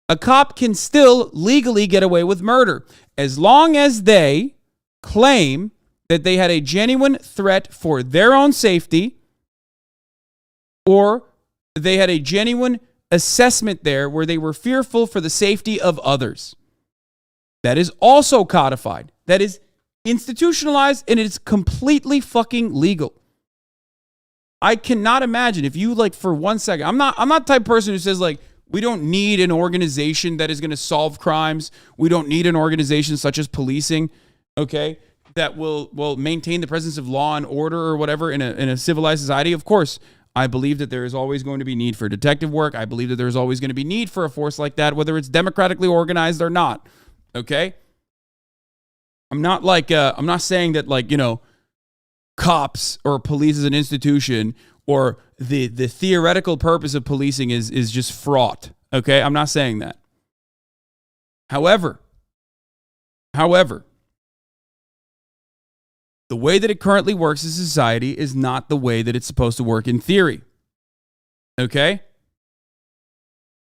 a cop can still legally get away with murder, as long as they claim that they had a genuine threat for their own safety, or they had a genuine assessment there where they were fearful for the safety of others. That is also codified. That is institutionalized, and it's completely fucking legal. I cannot imagine if you like for 1 second. I'm not the type of person who says like we don't need an organization that is going to solve crimes. We don't need an organization such as policing, okay, that will maintain the presence of law and order or whatever in a civilized society. Of course, I believe that there is always going to be need for detective work. I believe that there's always going to be need for a force like that, whether it's democratically organized or not. Okay? I'm not saying that like, you know, cops or police as an institution or the theoretical purpose of policing is just fraught. Okay? I'm not saying that. However, the way that it currently works in society is not the way that it's supposed to work in theory. Okay?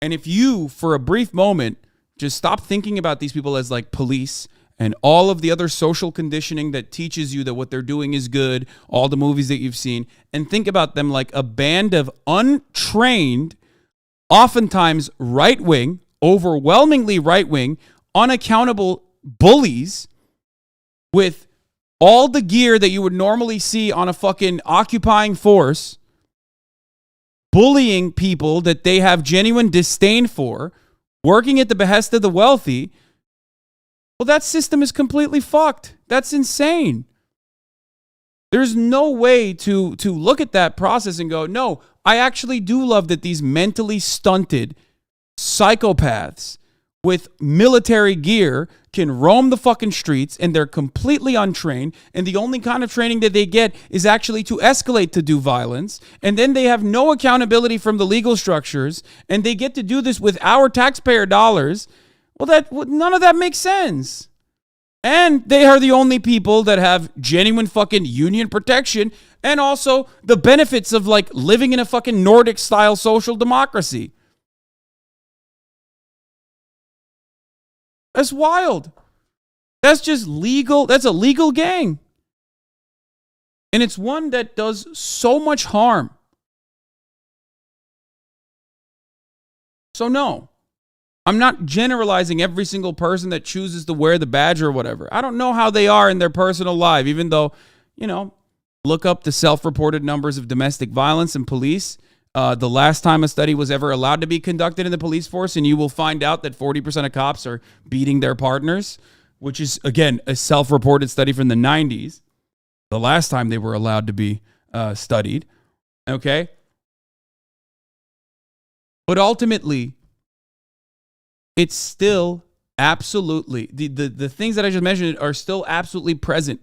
And if you, for a brief moment, just stop thinking about these people as like police and all of the other social conditioning that teaches you that what they're doing is good, all the movies that you've seen, and think about them like a band of untrained, oftentimes right-wing, overwhelmingly right-wing, unaccountable bullies with all the gear that you would normally see on a fucking occupying force, bullying people that they have genuine disdain for, working at the behest of the wealthy, well, that system is completely fucked. That's insane. There's no way to look at that process and go, no, I actually do love that these mentally stunted psychopaths with military gear can roam the fucking streets and they're completely untrained, and the only kind of training that they get is actually to escalate to do violence, and then they have no accountability from the legal structures, and they get to do this with our taxpayer dollars. Well, none of that makes sense. And they are the only people that have genuine fucking union protection and also the benefits of like living in a fucking Nordic style social democracy. That's wild. That's just legal. That's a legal gang. And it's one that does so much harm. So no, I'm not generalizing every single person that chooses to wear the badge or whatever. I don't know how they are in their personal life, even though, you know, look up the self-reported numbers of domestic violence and police. The last time a study was ever allowed to be conducted in the police force, and you will find out that 40% of cops are beating their partners, which is, again, a self-reported study from the 90s. The last time they were allowed to be studied. Okay? But ultimately, it's still absolutely, the things that I just mentioned are still absolutely present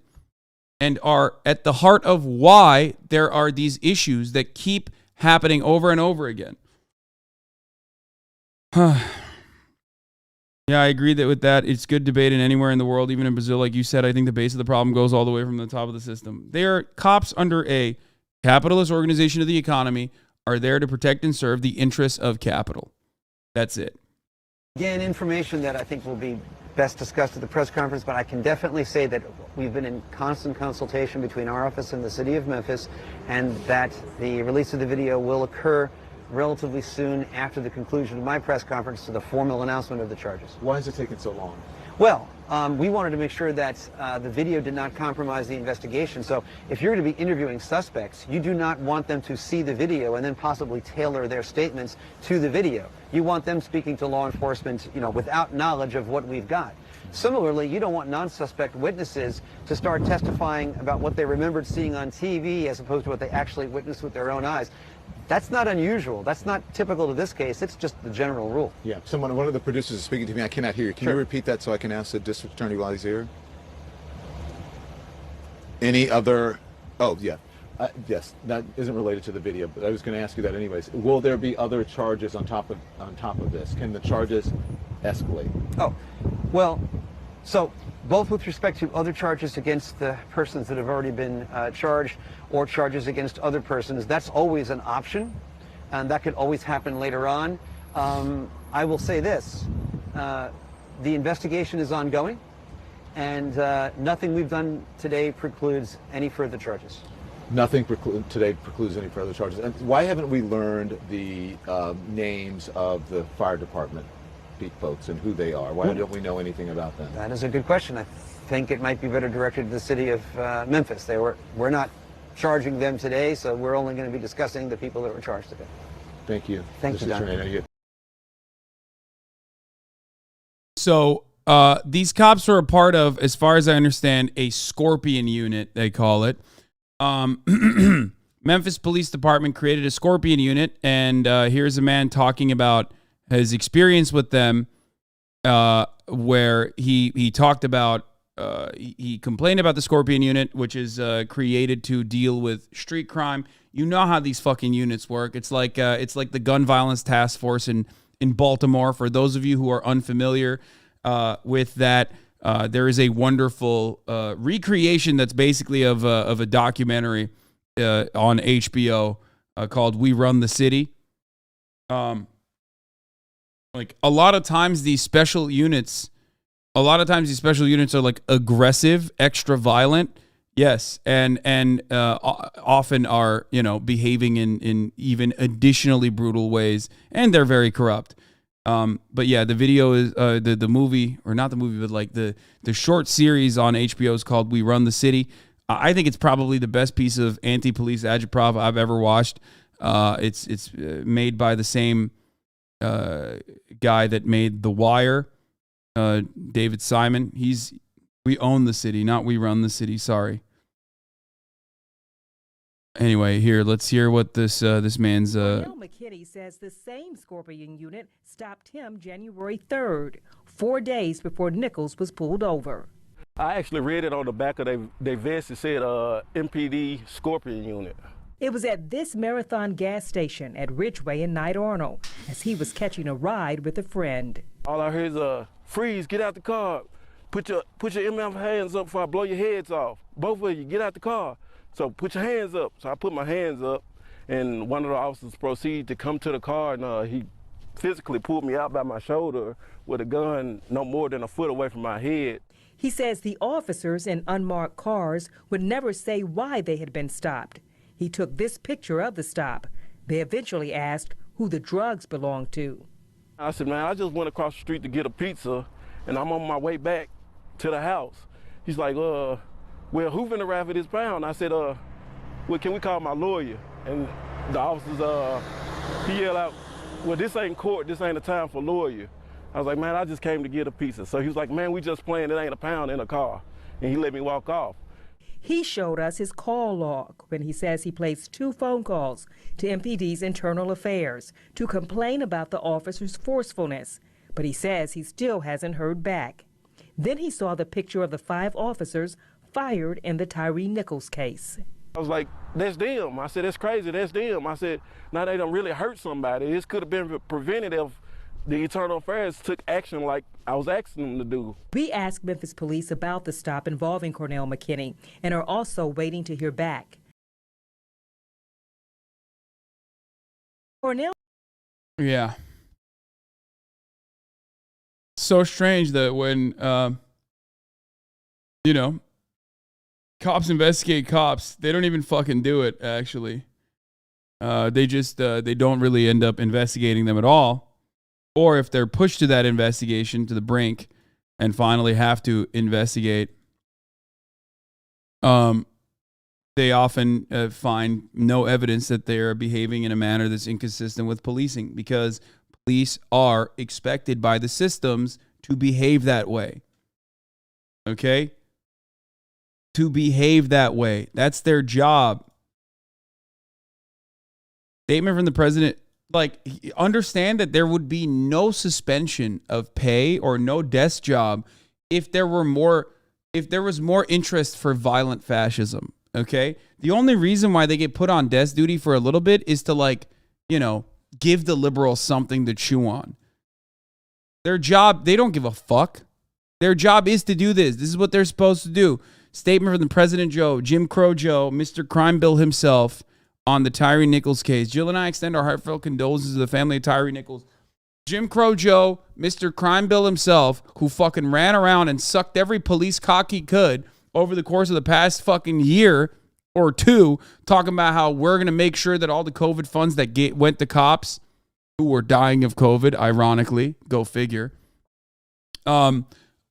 and are at the heart of why there are these issues that keep happening over and over again. Yeah, I agree with that. It's good debate in anywhere in the world, even in Brazil. Like you said, I think the base of the problem goes all the way from the top of the system. They are cops under a capitalist organization of the economy are there to protect and serve the interests of capital. That's it. Again, information that I think will be best discussed at the press conference, but I can definitely say that we've been in constant consultation between our office and the city of Memphis, and that the release of the video will occur relatively soon after the conclusion of my press conference to the formal announcement of the charges. Why is it taking so long? Well, we wanted to make sure that the video did not compromise the investigation. So if you're going to be interviewing suspects, you do not want them to see the video and then possibly tailor their statements to the video. You want them speaking to law enforcement, you know, without knowledge of what we've got. Similarly, you don't want non-suspect witnesses to start testifying about what they remembered seeing on TV as opposed to what they actually witnessed with their own eyes. That's not unusual. That's not typical to this case. It's just the general rule. Yeah. One of the producers is speaking to me. I cannot hear you. Can you repeat that so I can ask the district attorney while he's here? Any other? Oh, yeah. Yes, that isn't related to the video, but I was going to ask you that anyways. Will there be other charges on top of this? Can the charges escalate? Oh, well, so both with respect to other charges against the persons that have already been charged or charges against other persons, that's always an option, and that could always happen later on. I will say this, the investigation is ongoing, and nothing we've done today precludes any further charges. Nothing today precludes any further charges. And why haven't we learned the names of the fire department folks and who they are? Why don't we know anything about them? That is a good question. I think it might be better directed to the city of Memphis. We're not charging them today, so we're only going to be discussing the people that were charged today. Thank you. Thank you, Don. So these cops were a part of, as far as I understand, a Scorpion unit, they call it. Memphis Police Department created a Scorpion unit, and here's a man talking about his experience with them, where he talked about, he complained about the Scorpion unit, which is created to deal with street crime. You know how these fucking units work. It's like the gun violence task force in Baltimore. For those of you who are unfamiliar with that, there is a wonderful recreation that's basically of a documentary on HBO called "We Run the City." Like a lot of times these special units are like aggressive, extra violent. Yes, and often are, behaving in even additionally brutal ways, and they're very corrupt. But yeah, the video is the movie, or not the movie, but like the short series on HBO is called "We Run the City." I think it's probably the best piece of anti-police agitprop I've ever watched. It's made by the same guy that made The Wire, David Simon. We own the city, not we run the city. Sorry. Anyway, here, let's hear what this man's. McKinney says the same Scorpion unit stopped him January 3rd, 4 days before Nichols was pulled over. I actually read it on the back of their vest. It said MPD Scorpion unit. It was at this Marathon gas station at Ridgeway in Knight Arnold as he was catching a ride with a friend. All I heard is freeze, get out the car. Put your MF hands up before I blow your heads off. Both of you, get out the car. So put your hands up. So I put my hands up, and one of the officers proceeded to come to the car, and he physically pulled me out by my shoulder with a gun no more than a foot away from my head. He says the officers in unmarked cars would never say why they had been stopped. He took this picture of the stop. They eventually asked who the drugs belonged to. I said, man, I just went across the street to get a pizza, and I'm on my way back to the house. He's like, well, who finna ride for this pound? I said, well, can we call my lawyer? And the officers, he yelled out, well, this ain't court, this ain't a time for lawyer. I was like, man, I just came to get a pizza. So he was like, man, we just playing, it ain't a pound in a car. And he let me walk off. He showed us his call log when he says he placed 2 phone calls to MPD's internal affairs to complain about the officers' forcefulness, but he says he still hasn't heard back. Then he saw the picture of the 5 officers fired in the Tyre Nichols case. I was like, that's them. I said, that's crazy, that's them. I said, now they done really hurt somebody. This could have been prevented if the internal affairs took action like I was asking them to do. We asked Memphis police about the stop involving Cornell McKinney and are also waiting to hear back. Cornell. Yeah. So strange that when, cops investigate cops, they don't even fucking do it, actually. They don't really end up investigating them at all. Or if they're pushed to that investigation, to the brink, and finally have to investigate, they often find no evidence that they are behaving in a manner that's inconsistent with policing, because police are expected by the systems to behave that way. Okay? To behave that way. That's their job. Statement from the president. Like, understand that there would be no suspension of pay or no desk job if there was more interest for violent fascism. Okay? The only reason why they get put on desk duty for a little bit is to, give the liberals something to chew on. Their job, they don't give a fuck. Their job is to do this. This is what they're supposed to do. Statement from the President Joe, Jim Crow Joe, Mr. Crime Bill himself, on the Tyre Nichols case. Jill and I extend our heartfelt condolences to the family of Tyre Nichols. Jim Crow Joe, Mr. Crime Bill himself, who fucking ran around and sucked every police cock he could over the course of the past fucking year or two, talking about how we're going to make sure that all the COVID funds that went to cops who were dying of COVID, ironically, go figure,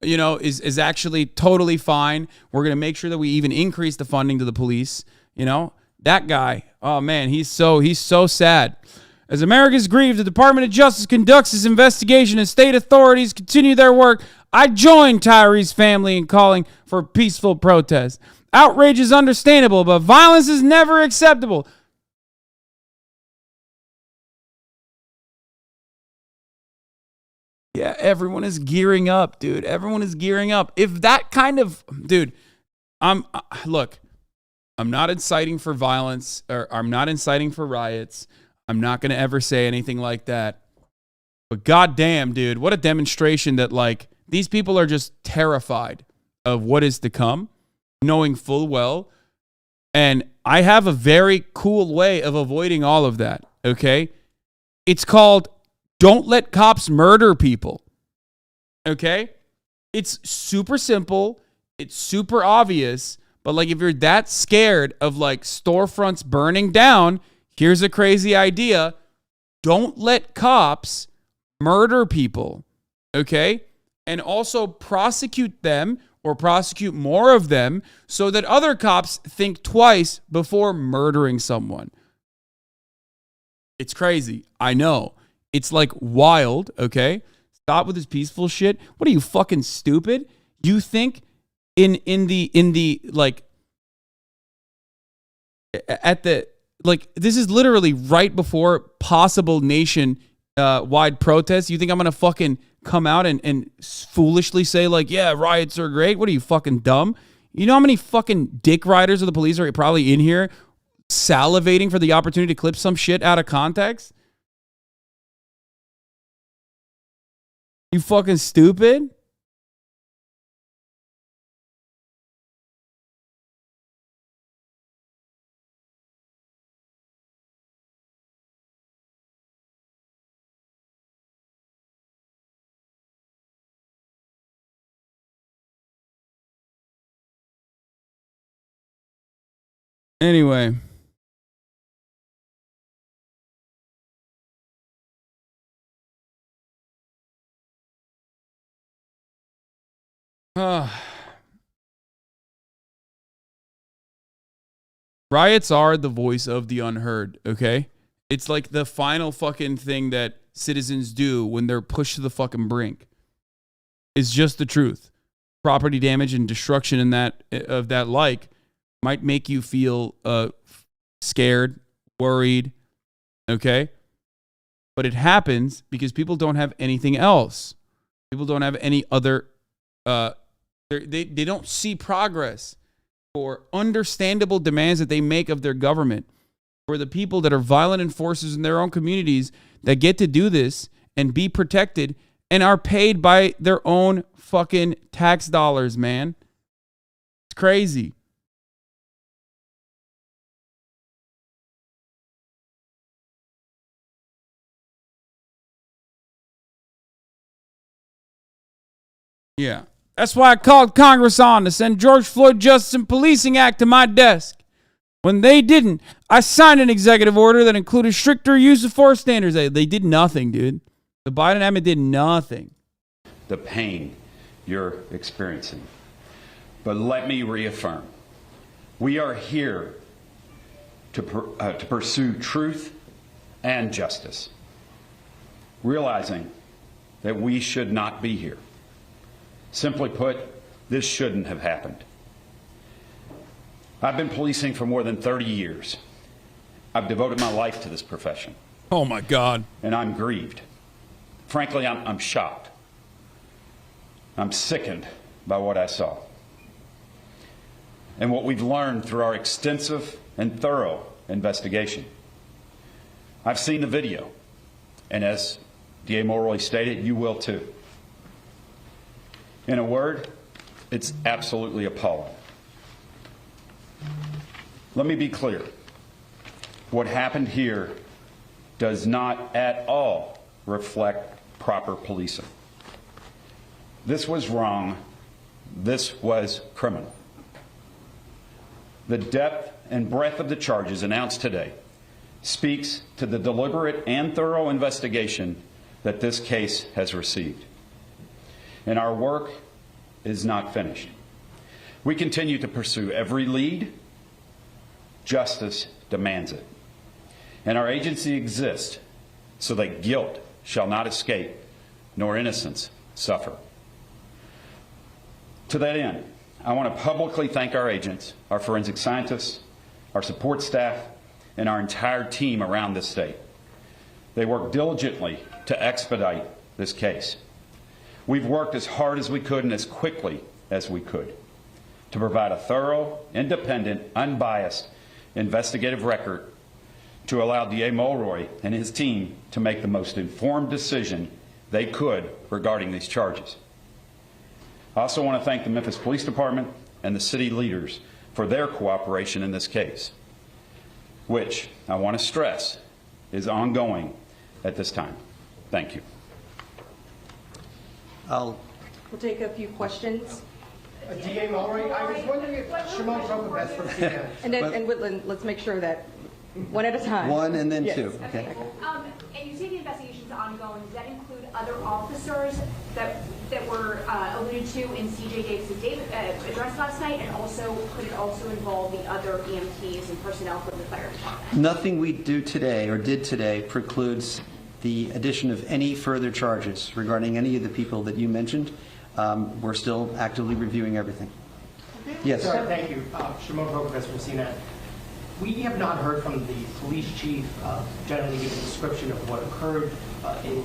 is actually totally fine. We're going to make sure that we even increase the funding to the police. That guy, oh man, he's so sad. As Americans grieve, the Department of Justice conducts this investigation and state authorities continue their work. I join Tyre's family in calling for peaceful protest. Outrage is understandable, but violence is never acceptable. Yeah, everyone is gearing up, dude. Everyone is gearing up. If that kind of, dude, look, I'm not inciting for violence, or I'm not inciting for riots. I'm not going to ever say anything like that. But goddamn, dude, what a demonstration that, like, these people are just terrified of what is to come, knowing full well. And I have a very cool way of avoiding all of that, okay? It's called don't let cops murder people, okay? It's super simple. It's super obvious. But, like, if you're that scared of, like, storefronts burning down, here's a crazy idea. Don't let cops murder people, okay? And also prosecute them or prosecute more of them so that other cops think twice before murdering someone. It's crazy. I know. It's like wild, okay? Stop with this peaceful shit. What are you, fucking stupid? You think in the like at the like this is literally right before possible nation wide protests. You think I'm gonna fucking come out and foolishly say, like, yeah, riots are great? What are you, fucking dumb? You know how many fucking dick riders of the police are probably in here salivating for the opportunity to clip some shit out of context? You fucking stupid? Anyway. Riots are the voice of the unheard, okay? It's like the final fucking thing that citizens do when they're pushed to the fucking brink. It's just the truth. Property damage and destruction in that of that like might make you feel scared, worried, okay? But it happens because people don't have anything else. People don't have any other they don't see progress for understandable demands that they make of their government. For the people that are violent enforcers in their own communities that get to do this and be protected and are paid by their own fucking tax dollars, man. It's crazy. Yeah. That's why I called Congress on to send George Floyd Justice and Policing Act to my desk. When they didn't, I signed an executive order that included stricter use of force standards. They did nothing, dude. The Biden admin did nothing. The pain you're experiencing. But let me reaffirm, we are here to pursue truth and justice, realizing that we should not be here. Simply put, this shouldn't have happened. I've been policing for more than 30 years. I've devoted my life to this profession. Oh my God. And I'm grieved. Frankly, I'm shocked. I'm sickened by what I saw. And what we've learned through our extensive and thorough investigation. I've seen the video, and as DA Mulroy stated, you will too. In a word, it's absolutely appalling. Let me be clear. What happened here does not at all reflect proper policing. This was wrong. This was criminal. The depth and breadth of the charges announced today speaks to the deliberate and thorough investigation that this case has received. In our work is not finished. We continue to pursue every lead. Justice demands it. And our agency exists so that guilt shall not escape, nor innocence suffer. To that end, I want to publicly thank our agents, our forensic scientists, our support staff, and our entire team around this state. They worked diligently to expedite this case. We've worked as hard as we could and as quickly as we could to provide a thorough, independent, unbiased investigative record to allow DA Mulroy and his team to make the most informed decision they could regarding these charges. I also want to thank the Memphis Police Department and the city leaders for their cooperation in this case, which I want to stress is ongoing at this time. Thank you. We'll take a few questions. DA Mulroy, I was wondering if Shimon broke the best from CNN. And Whitland, let's make sure that one at a time. One and then Yes. two. Okay. And you say the investigation is ongoing. Does that include other officers that were alluded to in CJ Davis' address last night, and also could it also involve the other EMTs and personnel from the fire department? Nothing we do today or did today precludes the addition of any further charges regarding any of the people that you mentioned. We're still actively reviewing everything. Yes. Sorry, thank you. Shimon Brokovich from CNN. We have not heard from the police chief generally give a description of what occurred in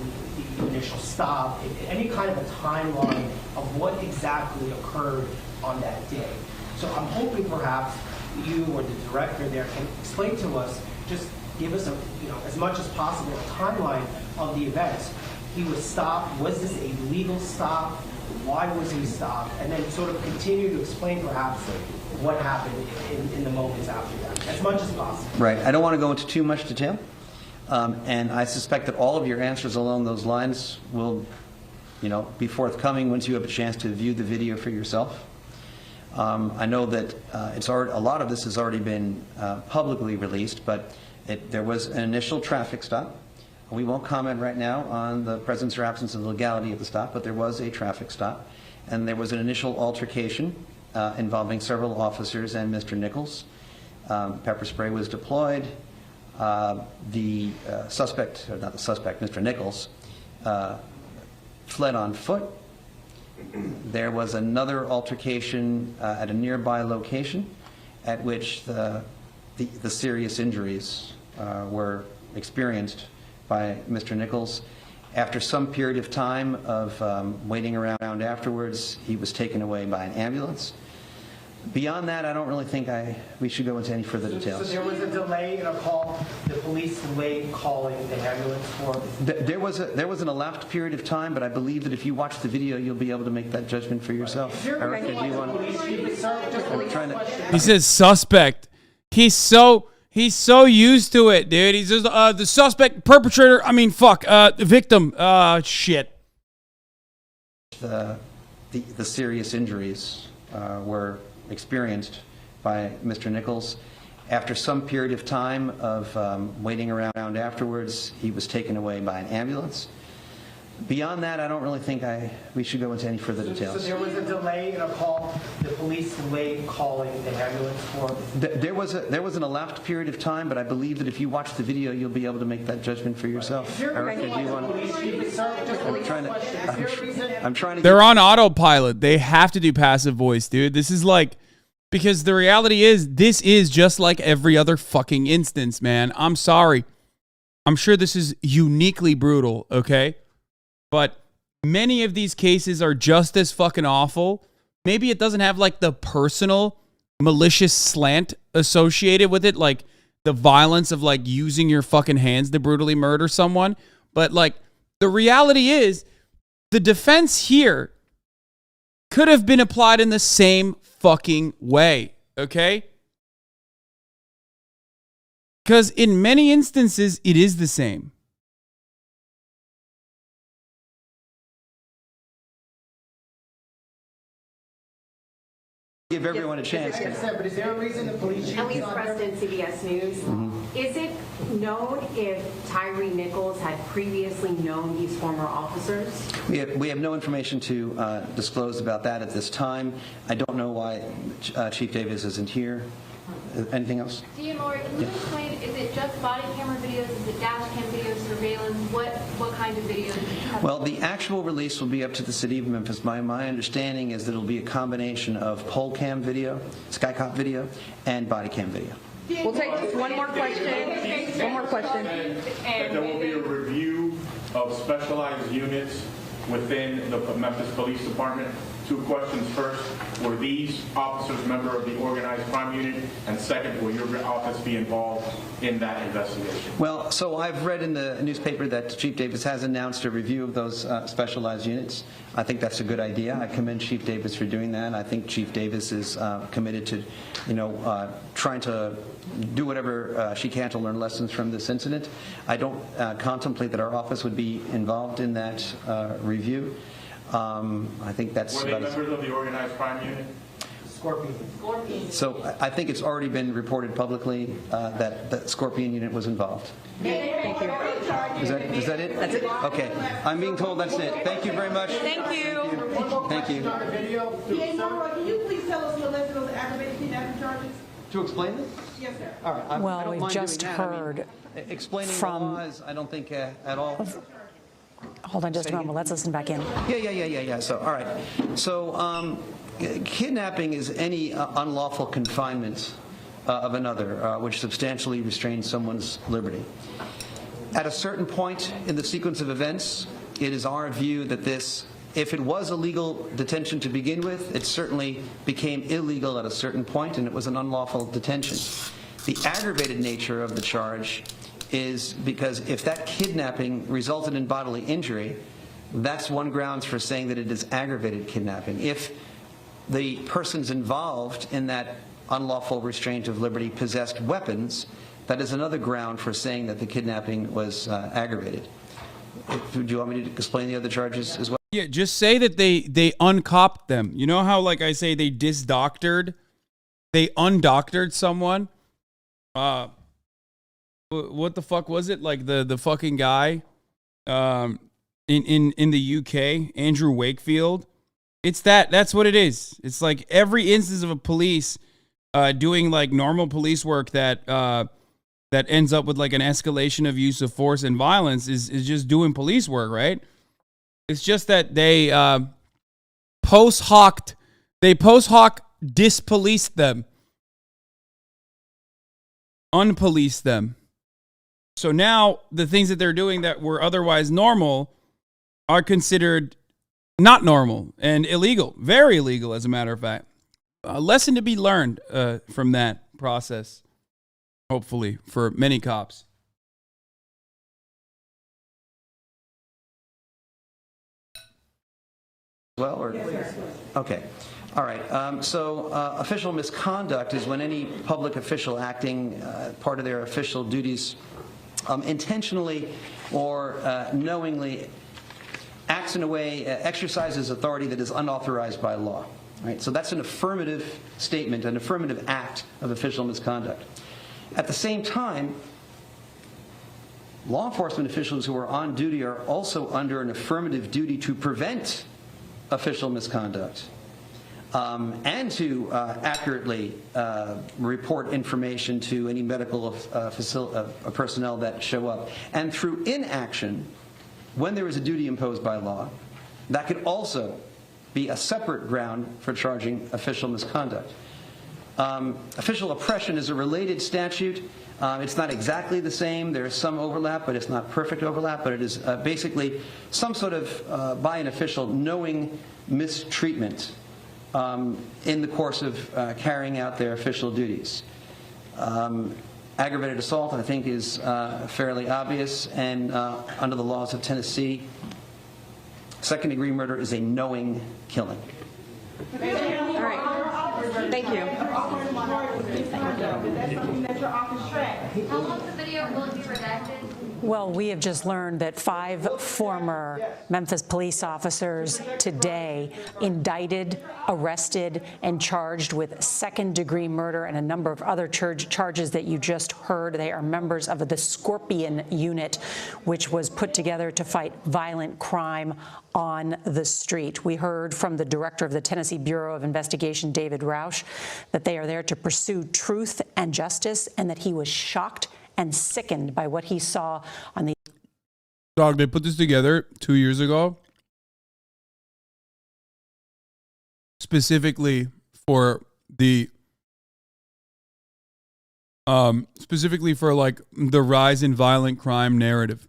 the initial stop, any kind of a timeline of what exactly occurred on that day. So I'm hoping perhaps you or the director there can explain to us, just give us as much as possible a timeline of the events. He was stopped. Was this a legal stop? Why was he stopped? And then sort of continue to explain perhaps what happened in the moments after that, as much as possible. Right. I don't want to go into too much detail. And I suspect that all of your answers along those lines will, be forthcoming once you have a chance to view the video for yourself. I know that a lot of this has already been publicly released, but there was an initial traffic stop. We won't comment right now on the presence or absence of the legality of the stop, but there was a traffic stop, and there was an initial altercation involving several officers and Mr. Nichols. Pepper spray was deployed. The suspect, or not the suspect, Mr. Nichols, fled on foot. There was another altercation at a nearby location at which the serious injuries were experienced by Mr. Nichols. After some period of time of waiting around afterwards, he was taken away by an ambulance. Beyond that, I don't really think we should go into any further details. So there was a delay in a call. The police delayed calling the ambulance for. There was an elapsed period of time, but I believe that if you watch the video, you'll be able to make that judgment for yourself. Erica, do you want to? He says suspect. He's so used to it, dude. He's just the suspect, perpetrator. The victim. Shit. The serious injuries were experienced by Mr. Nichols. After some period of time of waiting around afterwards, he was taken away by an ambulance. Beyond that, I don't really think we should go into any further details. So there was a delay in a call. The police delayed calling the ambulance for. There was an elapsed period of time, but I believe that if you watch the video, you'll be able to make that judgment for yourself. Erica, do you want I'm trying to. They're on autopilot. They have to do passive voice, dude. This is because the reality is, this is just like every other fucking instance, man. I'm sorry. I'm sure this is uniquely brutal, okay? But many of these cases are just as fucking awful. Maybe it doesn't have the personal malicious slant associated with it, like the violence of using your fucking hands to brutally murder someone. But the reality is, the defense here could have been applied in the same fucking way, okay? Because in many instances, it is the same. Give everyone a chance. But is there a reason the police chief? At least President CBS News. Is it known if Tyre Nichols had previously known these former officers? We have no information to disclose about that at this time. I don't know why Chief Davis isn't here. Anything else? Dean Lori, can you explain, is it just body camera videos, is it dash cam videos, surveillance, what kind of videos? Well, the actual release will be up to the city of Memphis. My understanding is that it'll be a combination of pole cam video, skycop video, and body cam video. We'll take just one more question. One more question. That there will be a review of specialized units within the Memphis Police Department. Two questions. First, were these officers member of the organized crime unit? And second, will your office be involved in that investigation? Well, so I've read in the newspaper that Chief Davis has announced a review of those specialized units. I think that's a good idea. I commend Chief Davis for doing that. I think Chief Davis is committed to, trying to do whatever she can to learn lessons from this incident. I don't contemplate that our office would be involved in that review. I think that's... Were they members of the organized crime unit? Scorpion. So I think it's already been reported publicly that the Scorpion unit was involved. Thank you. Is that it? That's it. Okay. I'm being told that's it. Thank you very much. Thank you. Thank you. Can you please tell us the list of those aggravated kidnapping charges? To explain this? Yes, sir. All right. Well, we've just heard explaining from the laws, I don't think at all. Hold on just a moment. Let's listen back in. Yeah. So, all right. So, kidnapping is any unlawful confinement of another, which substantially restrains someone's liberty. At a certain point in the sequence of events, it is our view that this, if it was a legal detention to begin with, it certainly became illegal at a certain point, and it was an unlawful detention. The aggravated nature of the charge is because if that kidnapping resulted in bodily injury, that's one grounds for saying that it is aggravated kidnapping. If the persons involved in that unlawful restraint of liberty possessed weapons, that is another ground for saying that the kidnapping was aggravated. Do you want me to explain the other charges as well? Yeah, just say that they uncopped them. You know how, like I say, they undoctored someone? What the fuck was it? Like the fucking guy in the UK, Andrew Wakefield. It's that's what it is. It's like every instance of a police doing like normal police work that ends up with like an escalation of use of force and violence is just doing police work, right? It's just that they post hoc dispoliced them, unpoliced them. So now the things that they're doing that were otherwise normal are considered not normal and illegal, very illegal, as a matter of fact. A lesson to be learned from that process, hopefully, for many cops. Well, or okay. All right. So official misconduct is when any public official acting part of their official duties intentionally or knowingly acts in a way, exercises authority that is unauthorized by law. Right? So that's an affirmative statement, an affirmative act of official misconduct. At the same time, law enforcement officials who are on duty are also under an affirmative duty to prevent official misconduct and to accurately report information to any medical personnel that show up. And through inaction, when there is a duty imposed by law, that could also be a separate ground for charging official misconduct. Official oppression is a related statute. It's not exactly the same. There is some overlap, but it's not perfect overlap. But it is basically some sort of, by an official, knowing mistreatment in the course of carrying out their official duties. Aggravated assault, I think, is fairly obvious. And under the laws of Tennessee, second-degree murder is a knowing killing. All right. Thank you. How long the video will it be redacted? Well, we have just learned that 5 former Memphis police officers today indicted, arrested, and charged with second-degree murder and a number of other charges that you just heard. They are members of the Scorpion Unit, which was put together to fight violent crime on the street. We heard from the director of the Tennessee Bureau of Investigation, David Roush, that they are there to pursue truth and justice, and that he was shocked and sickened by what he saw on the... Dog, they put this together 2 years ago, specifically for the like the rise in violent crime narrative.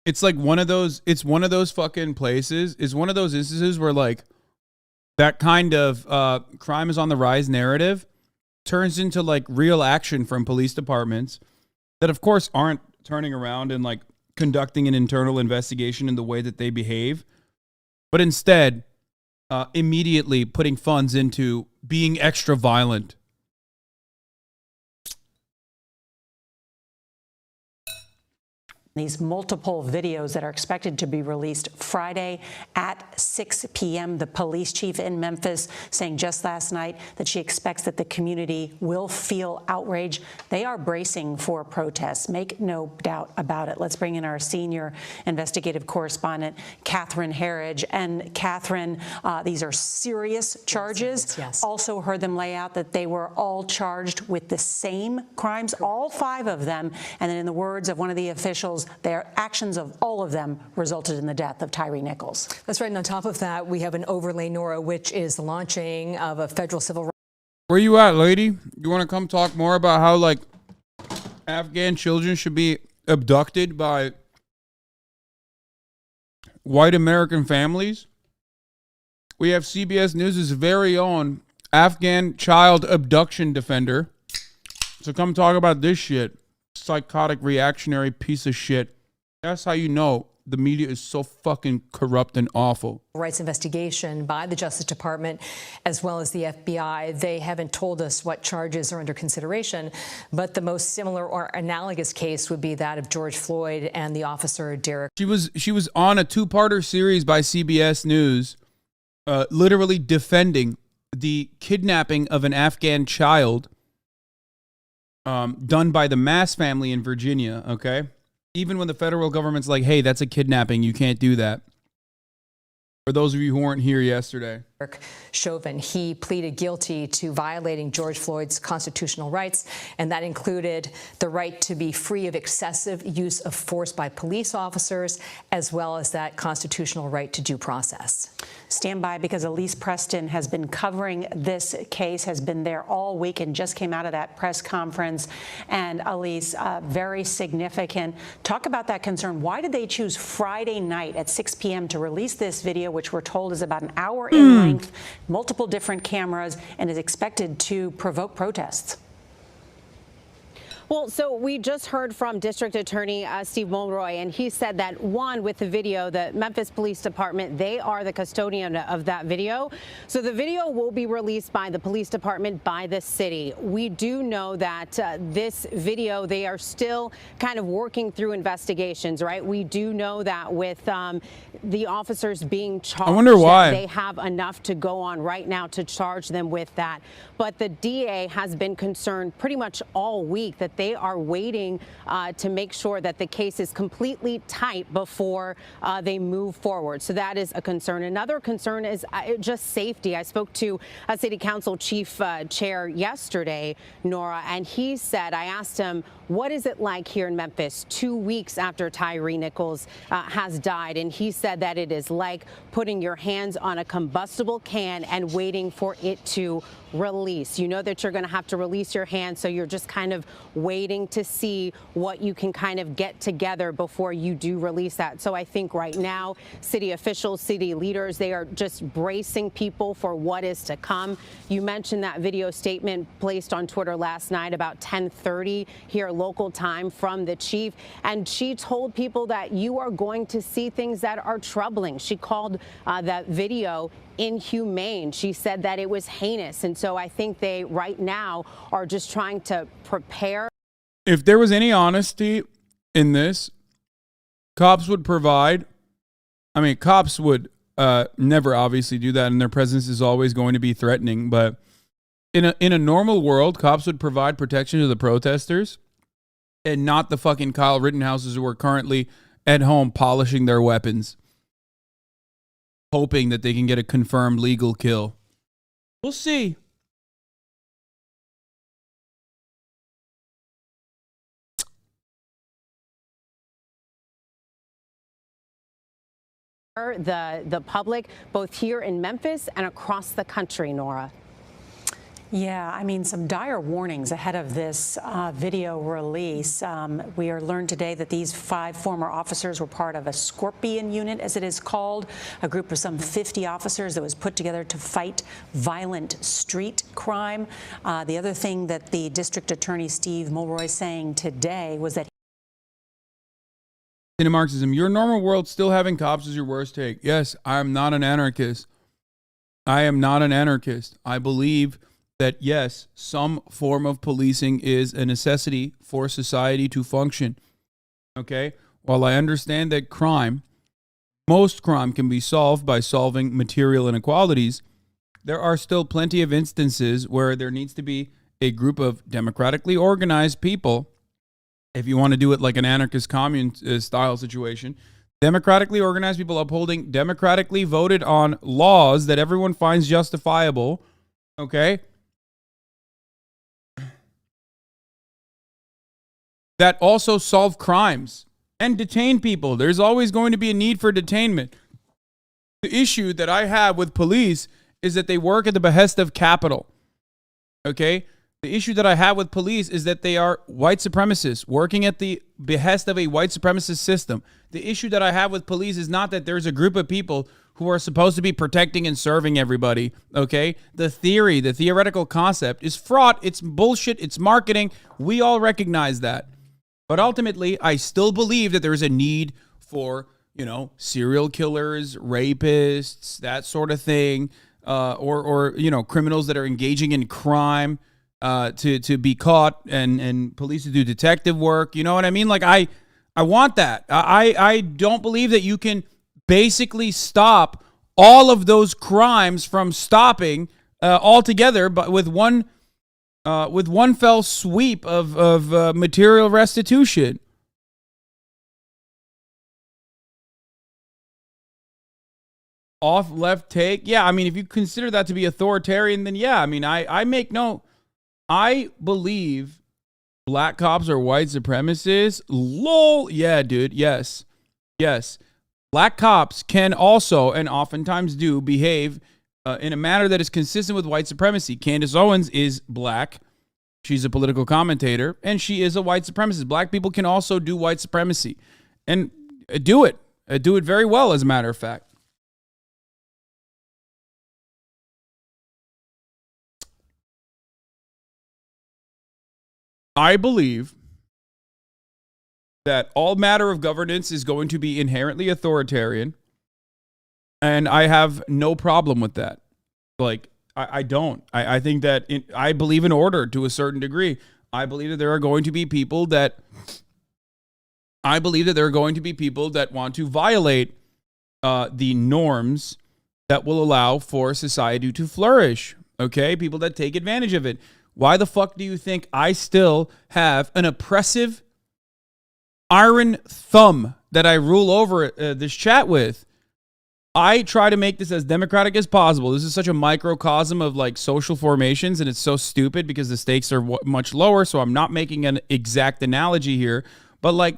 It's like one of those fucking places. It's one of those instances where like that kind of crime is on the rise narrative turns into like real action from police departments that of course aren't turning around and like conducting an internal investigation in the way that they behave, but instead immediately putting funds into being extra violent. These multiple videos that are expected to be released Friday at 6 p.m. The police chief in Memphis saying just last night that she expects that the community will feel outrage. They are bracing for protests. Make no doubt about it. Let's bring in our senior investigative correspondent, Catherine Herridge. And Catherine, these are serious charges. Yes. Also heard them lay out that they were all charged with the same crimes, all 5 of them. And then in the words of one of the officials, their actions of all of them resulted in the death of Tyre Nichols. That's right. And on top of that, we have an overlay, Nora, which is the launching of a federal civil rights. Where you at, lady? You want to come talk more about how like Afghan children should be abducted by white American families? We have CBS News' very own Afghan child abduction defender. So come talk about this shit. Psychotic, reactionary piece of shit. That's how you know the media is so fucking corrupt and awful. Rights investigation by the Justice Department as well as the FBI. They haven't told us what charges are under consideration, but the most similar or analogous case would be that of George Floyd and the officer Derek. She was on a 2-parter series by CBS News, literally defending the kidnapping of an Afghan child done by the Mass family in Virginia, okay? Even when the federal government's like, hey, that's a kidnapping, you can't do that. For those of you who weren't here yesterday. Chauvin, he pleaded guilty to violating George Floyd's constitutional rights, and that included the right to be free of excessive use of force by police officers, as well as that constitutional right to due process. Stand by, because Elise Preston has been covering this case, has been there all week and just came out of that press conference. And Elise, very significant. Talk about that concern. Why did they choose Friday night at 6 p.m. to release this video, which we're told is about an hour in length, multiple different cameras, and is expected to provoke protests? Well, so we just heard from District Attorney Steve Mulroy, and he said that, one, with the video, the Memphis Police Department, they are the custodian of that video. So the video will be released by the police department, by the city. We do know that this video, they are still kind of working through investigations, right? We do know that with the officers being charged, I wonder why they have enough to go on right now to charge them with that. But the DA has been concerned pretty much all week that they are waiting to make sure that the case is completely tight before they move forward. So that is a concern. Another concern is just safety. I spoke to a city council chief chair yesterday, Nora, and he said, I asked him, what is it like here in Memphis 2 weeks after Tyre Nichols has died? And he said that it is like putting your hands on a combustible can and waiting for it to release. You know that you're going to have to release your hand, so you're just kind of waiting to see what you can kind of get together before you do release that. So I think right now, city officials, city leaders, they are just bracing people for what is to come. You mentioned that video statement placed on Twitter last night about 10:30 here local time from the chief, and she told people that you are going to see things that are troubling. She called that video inhumane. She said that it was heinous. And so I think they right now are just trying to prepare. If there was any honesty in this, cops would provide. I mean, cops would never obviously do that, and their presence is always going to be threatening. But in a normal world, cops would provide protection to the protesters, and not the fucking Kyle Rittenhouses who are currently at home polishing their weapons, hoping that they can get a confirmed legal kill. We'll see. The public, both here in Memphis and across the country, Nora. Yeah, I mean, some dire warnings ahead of this video release. We are learned today that these 5 former officers were part of a Scorpion unit, as it is called, a group of some 50 officers that was put together to fight violent street crime. The other thing that the District Attorney Steve Mulroy saying today was that In Marxism, your normal world still having cops is your worst take. Yes, I am not an anarchist. I am not an anarchist. I believe that, yes, some form of policing is a necessity for society to function. Okay? While I understand that most crime can be solved by solving material inequalities, there are still plenty of instances where there needs to be a group of democratically organized people. If you want to do it like an anarchist commune style situation, democratically organized people upholding democratically voted on laws that everyone finds justifiable, okay? That also solve crimes and detain people. There's always going to be a need for detainment. The issue that I have with police is that they work at the behest of capital, okay? The issue that I have with police is that they are white supremacists working at the behest of a white supremacist system. The issue that I have with police is not that there's a group of people who are supposed to be protecting and serving everybody, okay? The theoretical concept is fraught. It's bullshit. It's marketing. We all recognize that. But ultimately, I still believe that there is a need for, serial killers, rapists, that sort of thing, or criminals that are engaging in crime, to be caught and police to do detective work. You know what I mean? Like, I want that. I don't believe that you can basically stop all of those crimes from stopping altogether, but with one fell sweep of material restitution. Off left take. Yeah, I mean, if you consider that to be authoritarian, then yeah, I mean, I believe black cops are white supremacists. Lol. Yeah, dude. Yes. Black cops can also, and oftentimes do, behave in a manner that is consistent with white supremacy. Candace Owens is black. She's a political commentator, and she is a white supremacist. Black people can also do white supremacy and do it. Do it very well, as a matter of fact. I believe that all matter of governance is going to be inherently authoritarian, and I have no problem with that. Like, I don't. I think that I believe in order to a certain degree. I believe that there are going to be people that want to violate the norms that will allow for society to flourish. Okay, people that take advantage of it. Why the fuck do you think I still have an oppressive iron thumb that I rule over this chat with? I try to make this as democratic as possible. This is such a microcosm of like social formations, and it's so stupid because the stakes are much lower, so I'm not making an exact analogy here. But like,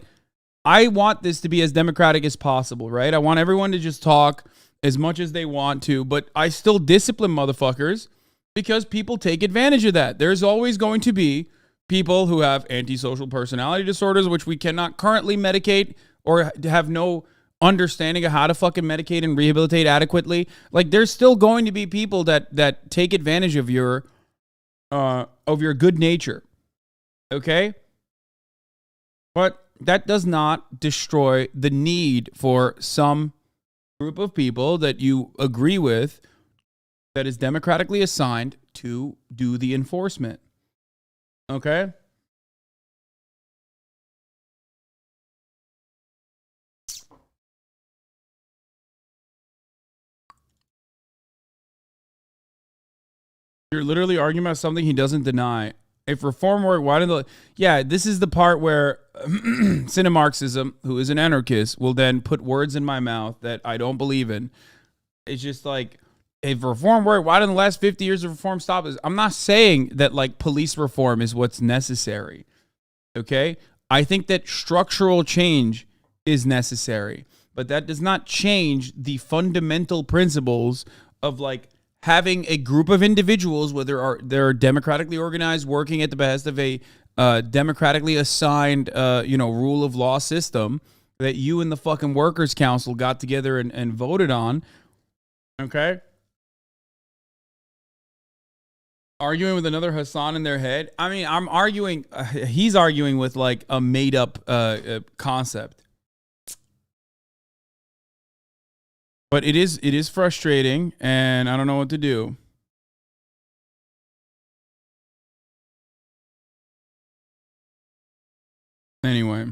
I want this to be as democratic as possible, right? I want everyone to just talk as much as they want to, but I still discipline motherfuckers because people take advantage of that. There's always going to be people who have antisocial personality disorders, which we cannot currently medicate or have no understanding of how to fucking medicate and rehabilitate adequately. Like, there's still going to be people that take advantage of your good nature. Okay? But that does not destroy the need for some group of people that you agree with that is democratically assigned to do the enforcement. Okay? You're literally arguing about something he doesn't deny. If reform work, why did the... Yeah, this is the part where Cinemarxism, who is an anarchist, will then put words in my mouth that I don't believe in. It's just like, if reform work, why didn't the last 50 years of reform stop this? I'm not saying that like police reform is what's necessary. Okay? I think that structural change is necessary, but that does not change the fundamental principles of like having a group of individuals, whether they're democratically organized, working at the behest of a democratically assigned, rule of law system that you and the fucking workers' council got together and voted on. Okay. Arguing with another Hasan in their head. I mean, I'm arguing. He's arguing with like a made up concept. But it is frustrating, and I don't know what to do. Anyway.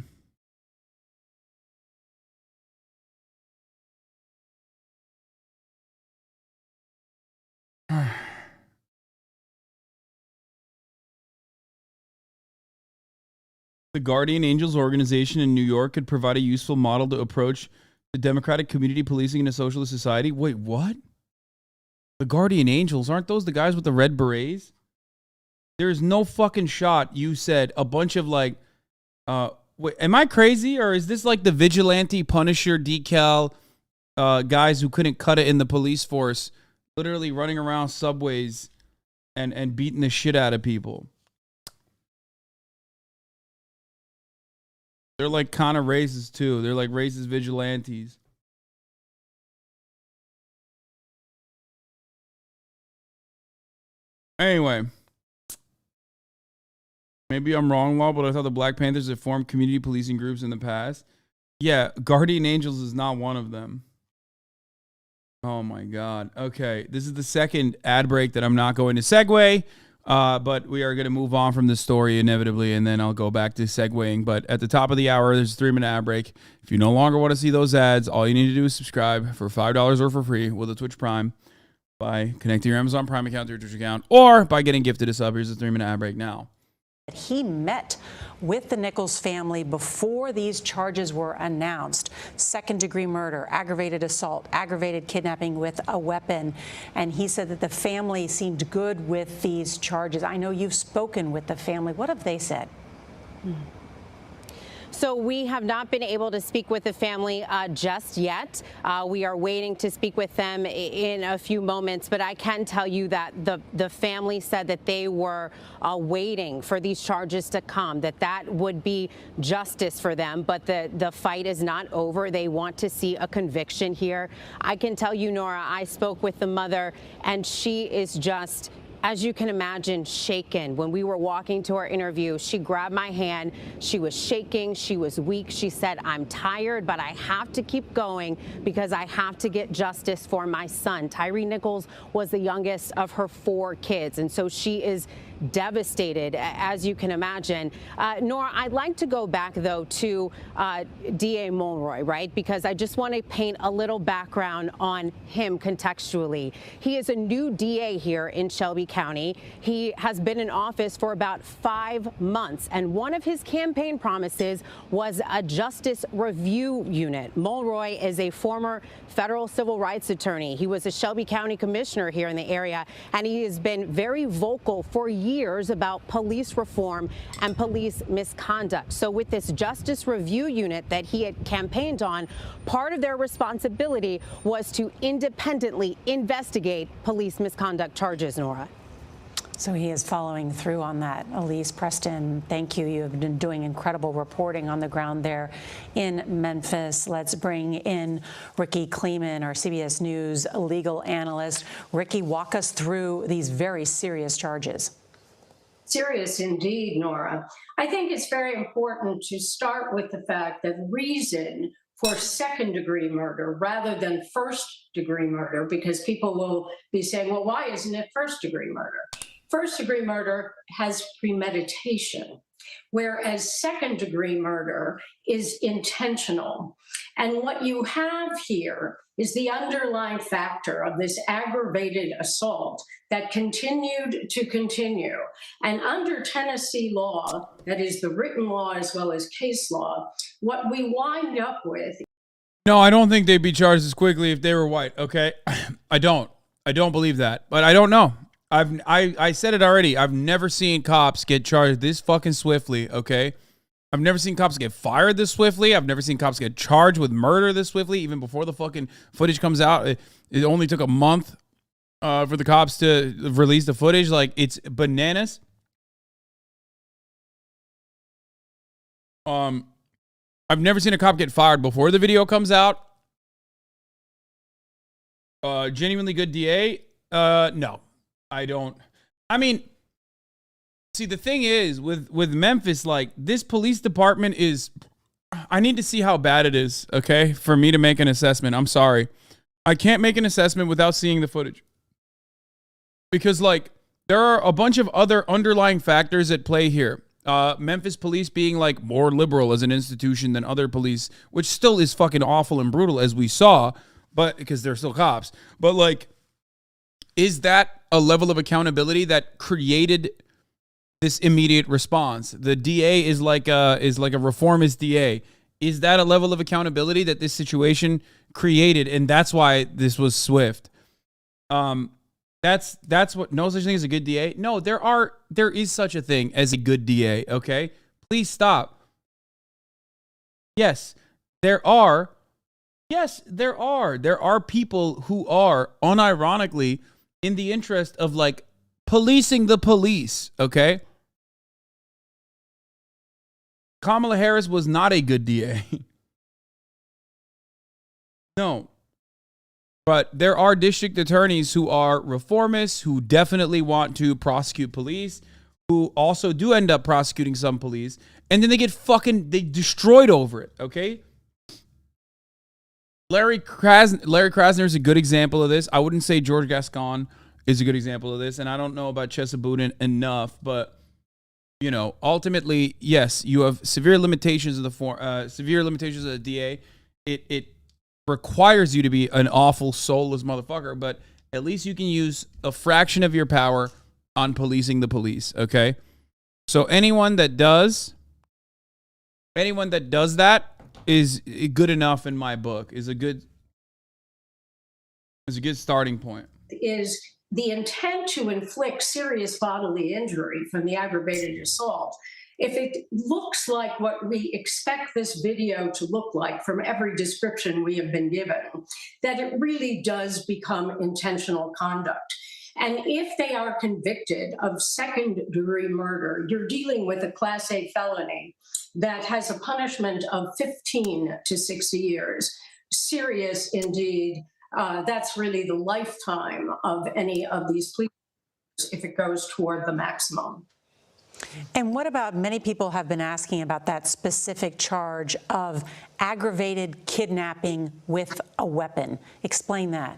The Guardian Angels organization in New York could provide a useful model to approach the democratic community policing in a socialist society. Wait, what? The Guardian Angels, aren't those the guys with the red berets? There's no fucking shot you said a bunch of like, wait, am I crazy? Or is this like the vigilante Punisher decal guys who couldn't cut it in the police force, literally running around subways and beating the shit out of people? They're like kind of racist too. They're like racist vigilantes. Anyway. Maybe I'm wrong, Law, but I thought the Black Panthers had formed community policing groups in the past. Yeah, Guardian Angels is not one of them. Oh my God. Okay, this is the second ad break that I'm not going to segue. But we are going to move on from this story inevitably, and then I'll go back to segueing. But at the top of the hour, there's a 3-minute ad break. If you no longer want to see those ads, all you need to do is subscribe for $5 or for free with a Twitch Prime by connecting your Amazon Prime account to your Twitch account, or by getting gifted a sub. Here's a 3-minute ad break now. He met with the Nichols family before these charges were announced. Second-degree murder, aggravated assault, aggravated kidnapping with a weapon. And he said that the family seemed good with these charges. I know you've spoken with the family. What have they said? So we have not been able to speak with the family just yet. We are waiting to speak with them in a few moments, but I can tell you that the family said that they were waiting for these charges to come, that would be justice for them, but the fight is not over. They want to see a conviction here. I can tell you, Nora, I spoke with the mother, and she is just, as you can imagine, shaken. When we were walking to our interview, she grabbed my hand. She was shaking. She was weak. She said, I'm tired, but I have to keep going because I have to get justice for my son. Tyre Nichols was the youngest of her 4 kids, and so she is devastated, as you can imagine. Nora, I'd like to go back, though, to DA Mulroy, right? Because I just want to paint a little background on him contextually. He is a new DA here in Shelby County. He has been in office for about 5 months, and one of his campaign promises was a justice review unit. Mulroy is a former federal civil rights attorney. He was a Shelby County commissioner here in the area, and he has been very vocal for years about police reform and police misconduct. So with this justice review unit that he had campaigned on, part of their responsibility was to independently investigate police misconduct charges, Nora. So he is following through on that. Elise, Preston, thank you. You have been doing incredible reporting on the ground there in Memphis. Let's bring in Ricky Kleeman, our CBS News legal analyst. Ricky, walk us through these very serious charges. Serious indeed, Nora. I think it's very important to start with the fact that reason for second-degree murder rather than first-degree murder, because people will be saying, well, why isn't it first-degree murder? First-degree murder has premeditation, whereas second-degree murder is intentional. And what you have here is the underlying factor of this aggravated assault that continued to continue. And under Tennessee law, that is the written law as well as case law, what we wind up with. No, I don't think they'd be charged as quickly if they were white, okay? I don't believe that, but I don't know. I said it already. I've never seen cops get charged this fucking swiftly, okay? I've never seen cops get fired this swiftly. I've never seen cops get charged with murder this swiftly, even before the fucking footage comes out. It only took a month for the cops to release the footage. Like, it's bananas. I've never seen a cop get fired before the video comes out. Genuinely good DA? No, I don't. I mean, see, the thing is with Memphis, like, this police department is, I need to see how bad it is, okay, for me to make an assessment. I'm sorry. I can't make an assessment without seeing the footage. Because, like, there are a bunch of other underlying factors at play here. Memphis police being, like, more liberal as an institution than other police, which still is fucking awful and brutal, as we saw, but because they're still cops. But, like, is that a level of accountability that created this immediate response? The DA is like a reformist DA. Is that a level of accountability that this situation created, and that's why this was swift? That's what, no such thing as a good DA. No, there is such a thing as a good DA. Okay, please stop. Yes, there are. Yes, there are. There are people who are unironically in the interest of, like, policing the police. Okay. Kamala Harris was not a good DA. No. But there are district attorneys who are reformists, who definitely want to prosecute police, who also do end up prosecuting some police, and then they get they destroyed over it, okay? Larry Krasner is a good example of this. I wouldn't say George Gascon is a good example of this, and I don't know about Chesa Boudin enough, but, you know, ultimately, yes, you have severe limitations of the DA. It requires you to be an awful, soulless motherfucker, but at least you can use a fraction of your power on policing the police, okay? So anyone that does that is good enough in my book, is a good starting point. Is the intent to inflict serious bodily injury from the aggravated assault. If it looks like what we expect this video to look like from every description we have been given, that it really does become intentional conduct. And if they are convicted of second-degree murder, you're dealing with a Class A felony that has a punishment of 15 to 60 years. Serious indeed. That's really the lifetime of any of these pleas if it goes toward the maximum. And what about, many people have been asking about that specific charge of aggravated kidnapping with a weapon. Explain that.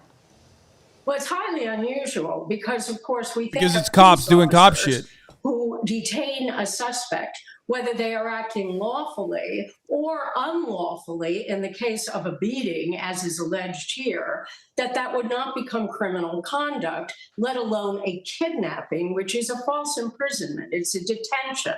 Well, it's highly unusual because, of course, we think because it's cops doing cop shit. Who detain a suspect, whether they are acting lawfully or unlawfully in the case of a beating, as is alleged here, that would not become criminal conduct, let alone a kidnapping, which is a false imprisonment. It's a detention.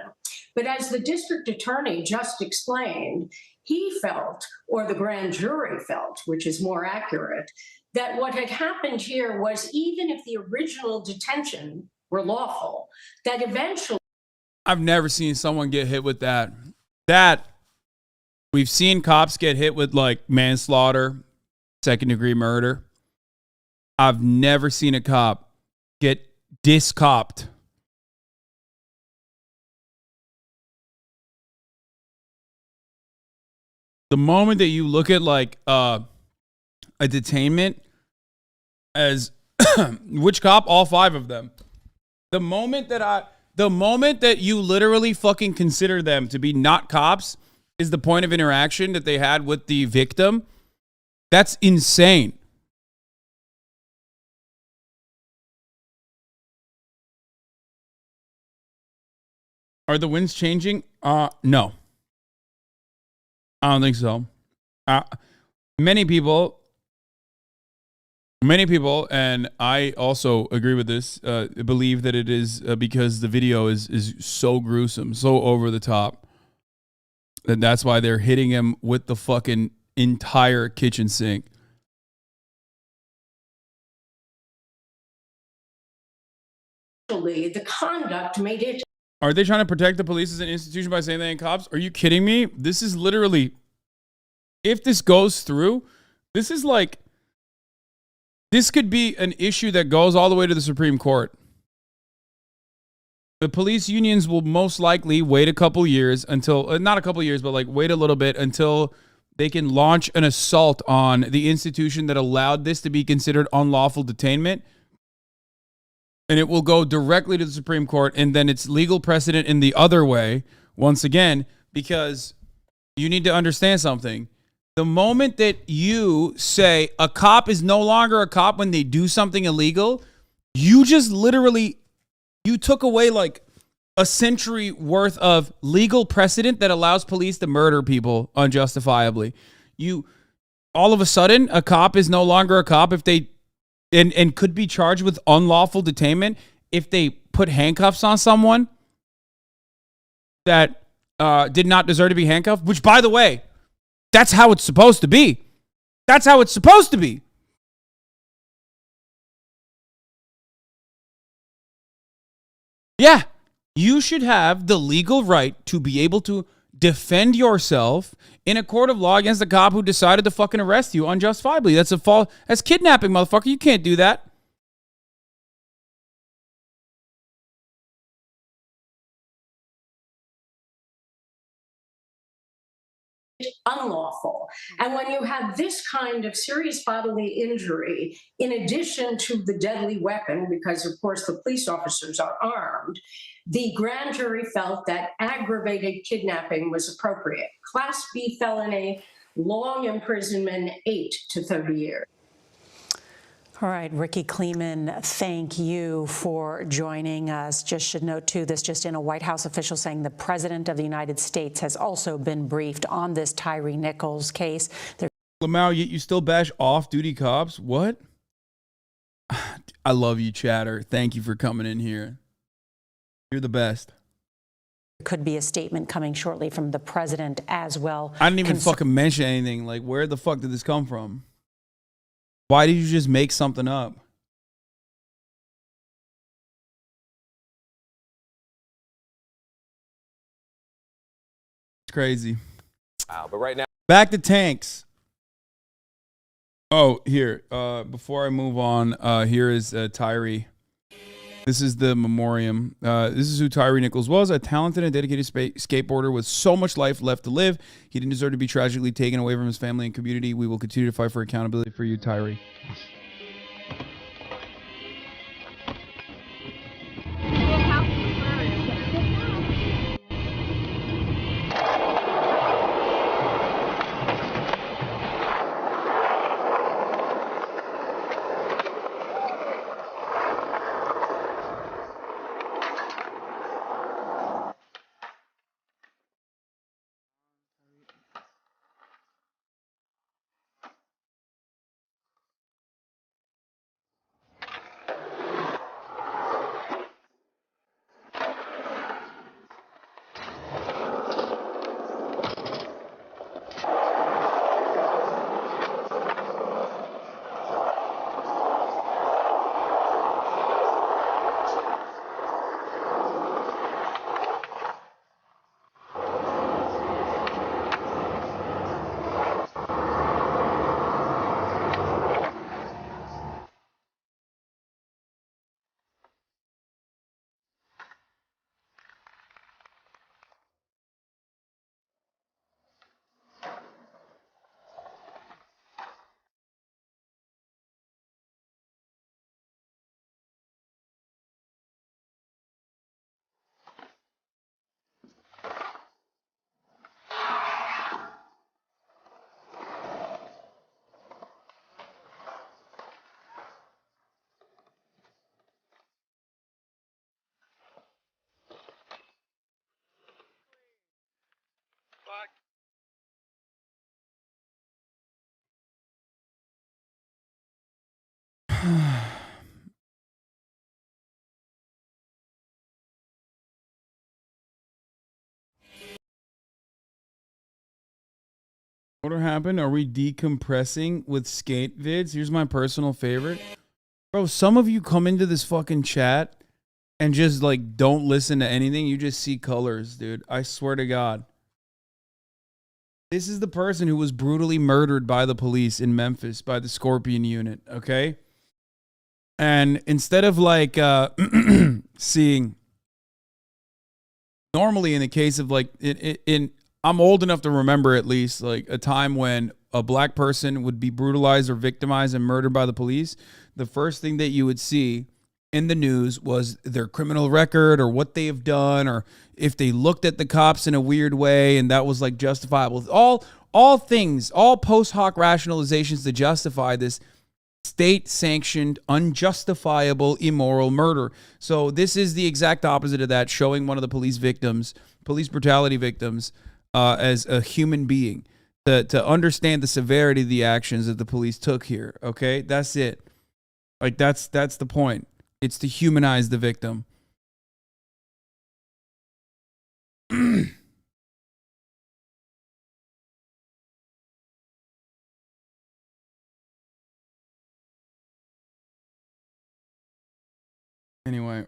But as the district attorney just explained, he felt, or the grand jury felt, which is more accurate, that what had happened here was, even if the original detention were lawful, that eventually... I've never seen someone get hit with that. We've seen cops get hit with, like, manslaughter, second-degree murder. I've never seen a cop get discopped. The moment that you look at, like, a detainment as which cop? All 5 of them. The moment that you literally fucking consider them to be not cops is the point of interaction that they had with the victim. That's insane. Are the winds changing? No. I don't think so. Many people, and I also agree with this, believe that it is because the video is so gruesome, so over the top, that that's why they're hitting him with the fucking entire kitchen sink. The conduct made it. Are they trying to protect the police as an institution by saying they ain't cops? Are you kidding me? This is literally, if this goes through, this is like, this could be an issue that goes all the way to the Supreme Court. The police unions will most likely wait a couple years until, not a couple years, but like wait a little bit until they can launch an assault on the institution that allowed this to be considered unlawful detainment. And it will go directly to the Supreme Court, and then it's legal precedent in the other way, once again, because you need to understand something. The moment that you say a cop is no longer a cop when they do something illegal, you just literally, you took away like a century worth of legal precedent that allows police to murder people unjustifiably. You, all of a sudden, a cop is no longer a cop if they and could be charged with unlawful detainment if they put handcuffs on someone that did not deserve to be handcuffed, which, by the way, that's how it's supposed to be. That's how it's supposed to be. Yeah, you should have the legal right to be able to defend yourself in a court of law against a cop who decided to fucking arrest you unjustifiably. That's a fault. That's kidnapping, motherfucker. You can't do that. Unlawful. And when you have this kind of serious bodily injury, in addition to the deadly weapon, because of course the police officers are armed, the grand jury felt that aggravated kidnapping was appropriate. Class B felony, long imprisonment, 8 to 30 years. All right, Ricky Kleeman, thank you for joining us. Just should note, too, this just in, a White House official saying the President of the United States has also been briefed on this Tyre Nichols case. Lamau, you still bash off-duty cops? What? I love you, Chatter. Thank you for coming in here. You're the best. Could be a statement coming shortly from the president as well. I didn't even fucking mention anything. Like, where the fuck did this come from? Why did you just make something up? It's crazy. Wow, but right now, back to tanks. Oh, here. Before I move on, here is Tyre. This is the memoriam. This is who Tyre Nichols was, a talented and dedicated skateboarder with so much life left to live. He didn't deserve to be tragically taken away from his family and community. We will continue to fight for accountability for you, Tyre. What happened? Are we decompressing with skate vids? Here's my personal favorite. Bro, some of you come into this fucking chat and just like don't listen to anything. You just see colors, dude. I swear to God. This is the person who was brutally murdered by the police in Memphis by the Scorpion unit, okay? And instead of like seeing, normally in the case of like, I'm old enough to remember at least like a time when a black person would be brutalized or victimized and murdered by the police. The first thing that you would see in the news was their criminal record or what they have done, or if they looked at the cops in a weird way and that was like justifiable. All things, all post hoc rationalizations to justify this state-sanctioned, unjustifiable, immoral murder. So this is the exact opposite of that, showing one of the police brutality victims, as a human being, to understand the severity of the actions that the police took here. Okay, that's it. Like that's the point. It's to humanize the victim. Anyway.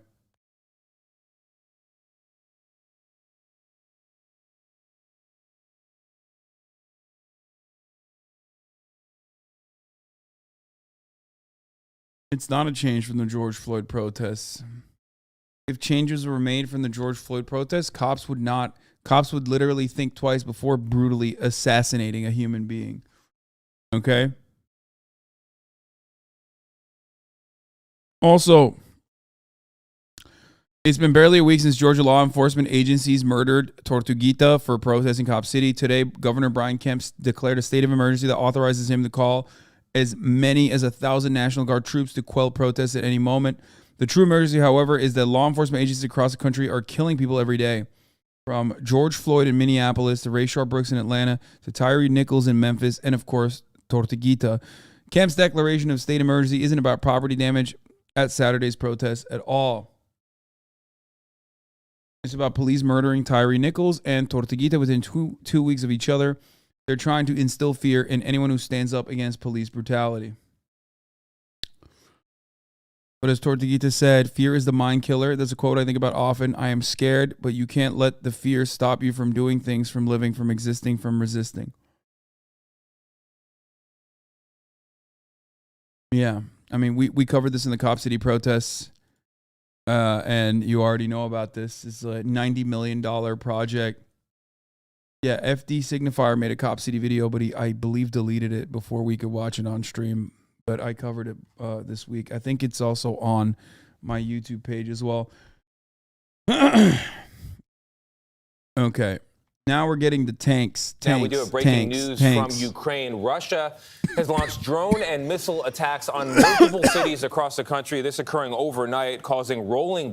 It's not a change from the George Floyd protests. If changes were made from the George Floyd protests, cops would literally think twice before brutally assassinating a human being. Okay? Also, it's been barely a week since Georgia law enforcement agencies murdered Tortuguita for protesting Cop City. Today, Governor Brian Kemp declared a state of emergency that authorizes him to call as many as 1,000 National Guard troops to quell protests at any moment. The true emergency, however, is that law enforcement agencies across the country are killing people every day. From George Floyd in Minneapolis to Rayshard Brooks in Atlanta to Tyre Nichols in Memphis and, of course, Tortuguita. Kemp's declaration of state emergency isn't about property damage at Saturday's protests at all. It's about police murdering Tyre Nichols and Tortuguita within two weeks of each other. They're trying to instill fear in anyone who stands up against police brutality. But as Tortuguita said, fear is the mind killer. That's a quote I think about often. I am scared, but you can't let the fear stop you from doing things, from living, from existing, from resisting. Yeah. I mean, we covered this in the Cop City protests. And you already know about this. It's a $90 million project. Yeah, FD Signifier made a Cop City video, but I believe deleted it before we could watch it on stream. But I covered it this week. I think it's also on my YouTube page as well. Okay. Now we're getting the tanks. Now we do have breaking news from Ukraine. Russia has launched drone and missile attacks on multiple cities across the country. This occurring overnight, causing rolling